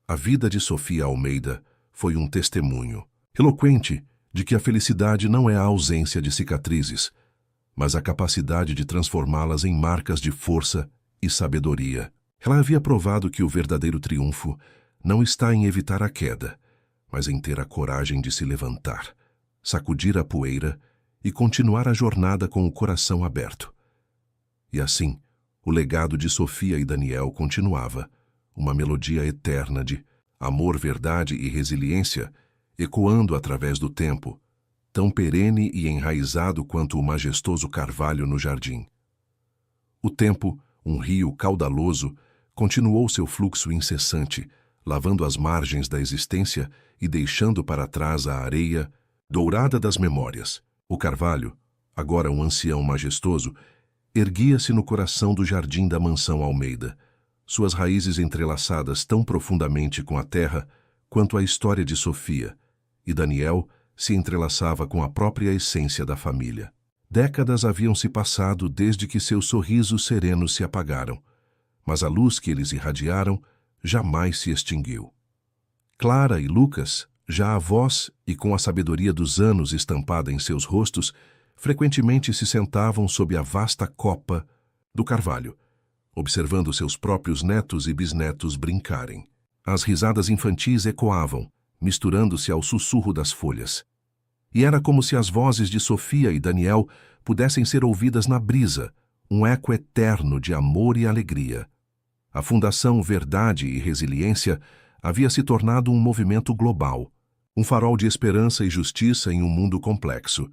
A vida de Sofia Almeida foi um testemunho eloquente de que a felicidade não é a ausência de cicatrizes, mas a capacidade de transformá-las em marcas de força e sabedoria. Ela havia provado que o verdadeiro triunfo não está em evitar a queda, mas em ter a coragem de se levantar, sacudir a poeira e continuar a jornada com o coração aberto. E assim, o legado de Sofia e Daniel continuava, uma melodia eterna de amor, verdade e resiliência, ecoando através do tempo, tão perene e enraizado quanto o majestoso carvalho no jardim. O tempo, um rio caudaloso, continuou seu fluxo incessante, lavando as margens da existência e deixando para trás a areia dourada das memórias. O carvalho, agora um ancião majestoso, erguia-se no coração do jardim da mansão Almeida, suas raízes entrelaçadas tão profundamente com a terra quanto a história de Sofia, e Daniel se entrelaçava com a própria essência da família. Décadas haviam se passado desde que seus sorrisos serenos se apagaram, mas a luz que eles irradiaram jamais se extinguiu. Clara e Lucas, já avós e com a sabedoria dos anos estampada em seus rostos, frequentemente se sentavam sob a vasta copa do carvalho, observando seus próprios netos e bisnetos brincarem. As risadas infantis ecoavam, misturando-se ao sussurro das folhas. E era como se as vozes de Sofia e Daniel pudessem ser ouvidas na brisa, um eco eterno de amor e alegria. A Fundação Verdade e Resiliência havia se tornado um movimento global, um farol de esperança e justiça em um mundo complexo.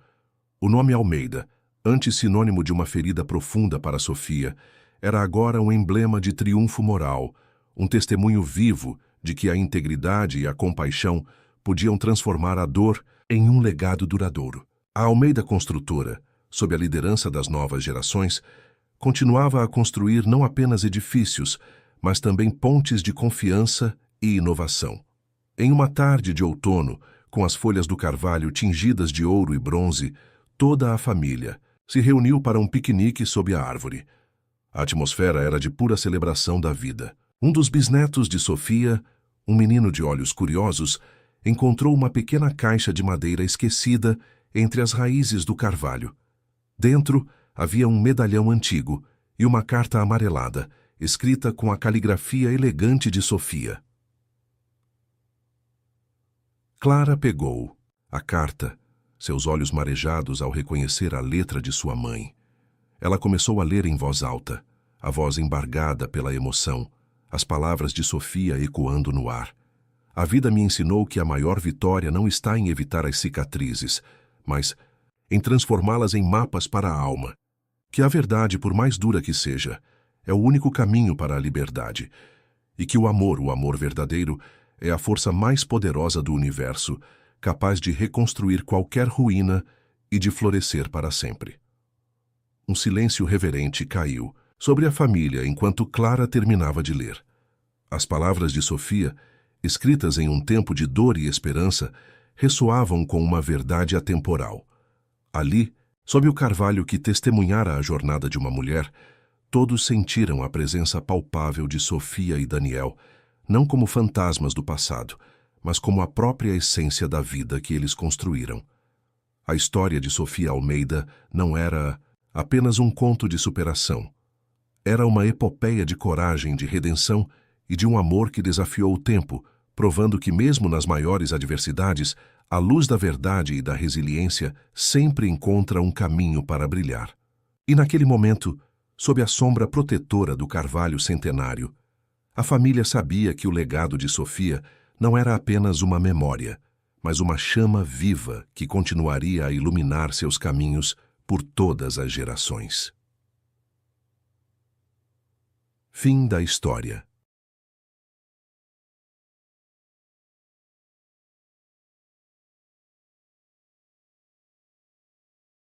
O nome Almeida, antes sinônimo de uma ferida profunda para Sofia, era agora um emblema de triunfo moral, um testemunho vivo de que a integridade e a compaixão podiam transformar a dor em um legado duradouro. A Almeida Construtora, sob a liderança das novas gerações, continuava a construir não apenas edifícios, mas também pontes de confiança e inovação. Em uma tarde de outono, com as folhas do carvalho tingidas de ouro e bronze, toda a família se reuniu para um piquenique sob a árvore. A atmosfera era de pura celebração da vida. Um dos bisnetos de Sofia, um menino de olhos curiosos, encontrou uma pequena caixa de madeira esquecida entre as raízes do carvalho. Dentro havia um medalhão antigo e uma carta amarelada, escrita com a caligrafia elegante de Sofia. Clara pegou a carta, seus olhos marejados ao reconhecer a letra de sua mãe. Ela começou a ler em voz alta, a voz embargada pela emoção, as palavras de Sofia ecoando no ar. A vida me ensinou que a maior vitória não está em evitar as cicatrizes, mas em transformá-las em mapas para a alma. Que a verdade, por mais dura que seja, é o único caminho para a liberdade, e que o amor verdadeiro, é a força mais poderosa do universo, capaz de reconstruir qualquer ruína e de florescer para sempre. Um silêncio reverente caiu sobre a família enquanto Clara terminava de ler. As palavras de Sofia, escritas em um tempo de dor e esperança, ressoavam com uma verdade atemporal. Ali, sob o carvalho que testemunhara a jornada de uma mulher, todos sentiram a presença palpável de Sofia e Daniel, não como fantasmas do passado, mas como a própria essência da vida que eles construíram. A história de Sofia Almeida não era apenas um conto de superação. Era uma epopeia de coragem, de redenção e de um amor que desafiou o tempo, provando que mesmo nas maiores adversidades, a luz da verdade e da resiliência sempre encontra um caminho para brilhar. E naquele momento, sob a sombra protetora do carvalho centenário, a família sabia que o legado de Sofia não era apenas uma memória, mas uma chama viva que continuaria a iluminar seus caminhos por todas as gerações. Fim da história.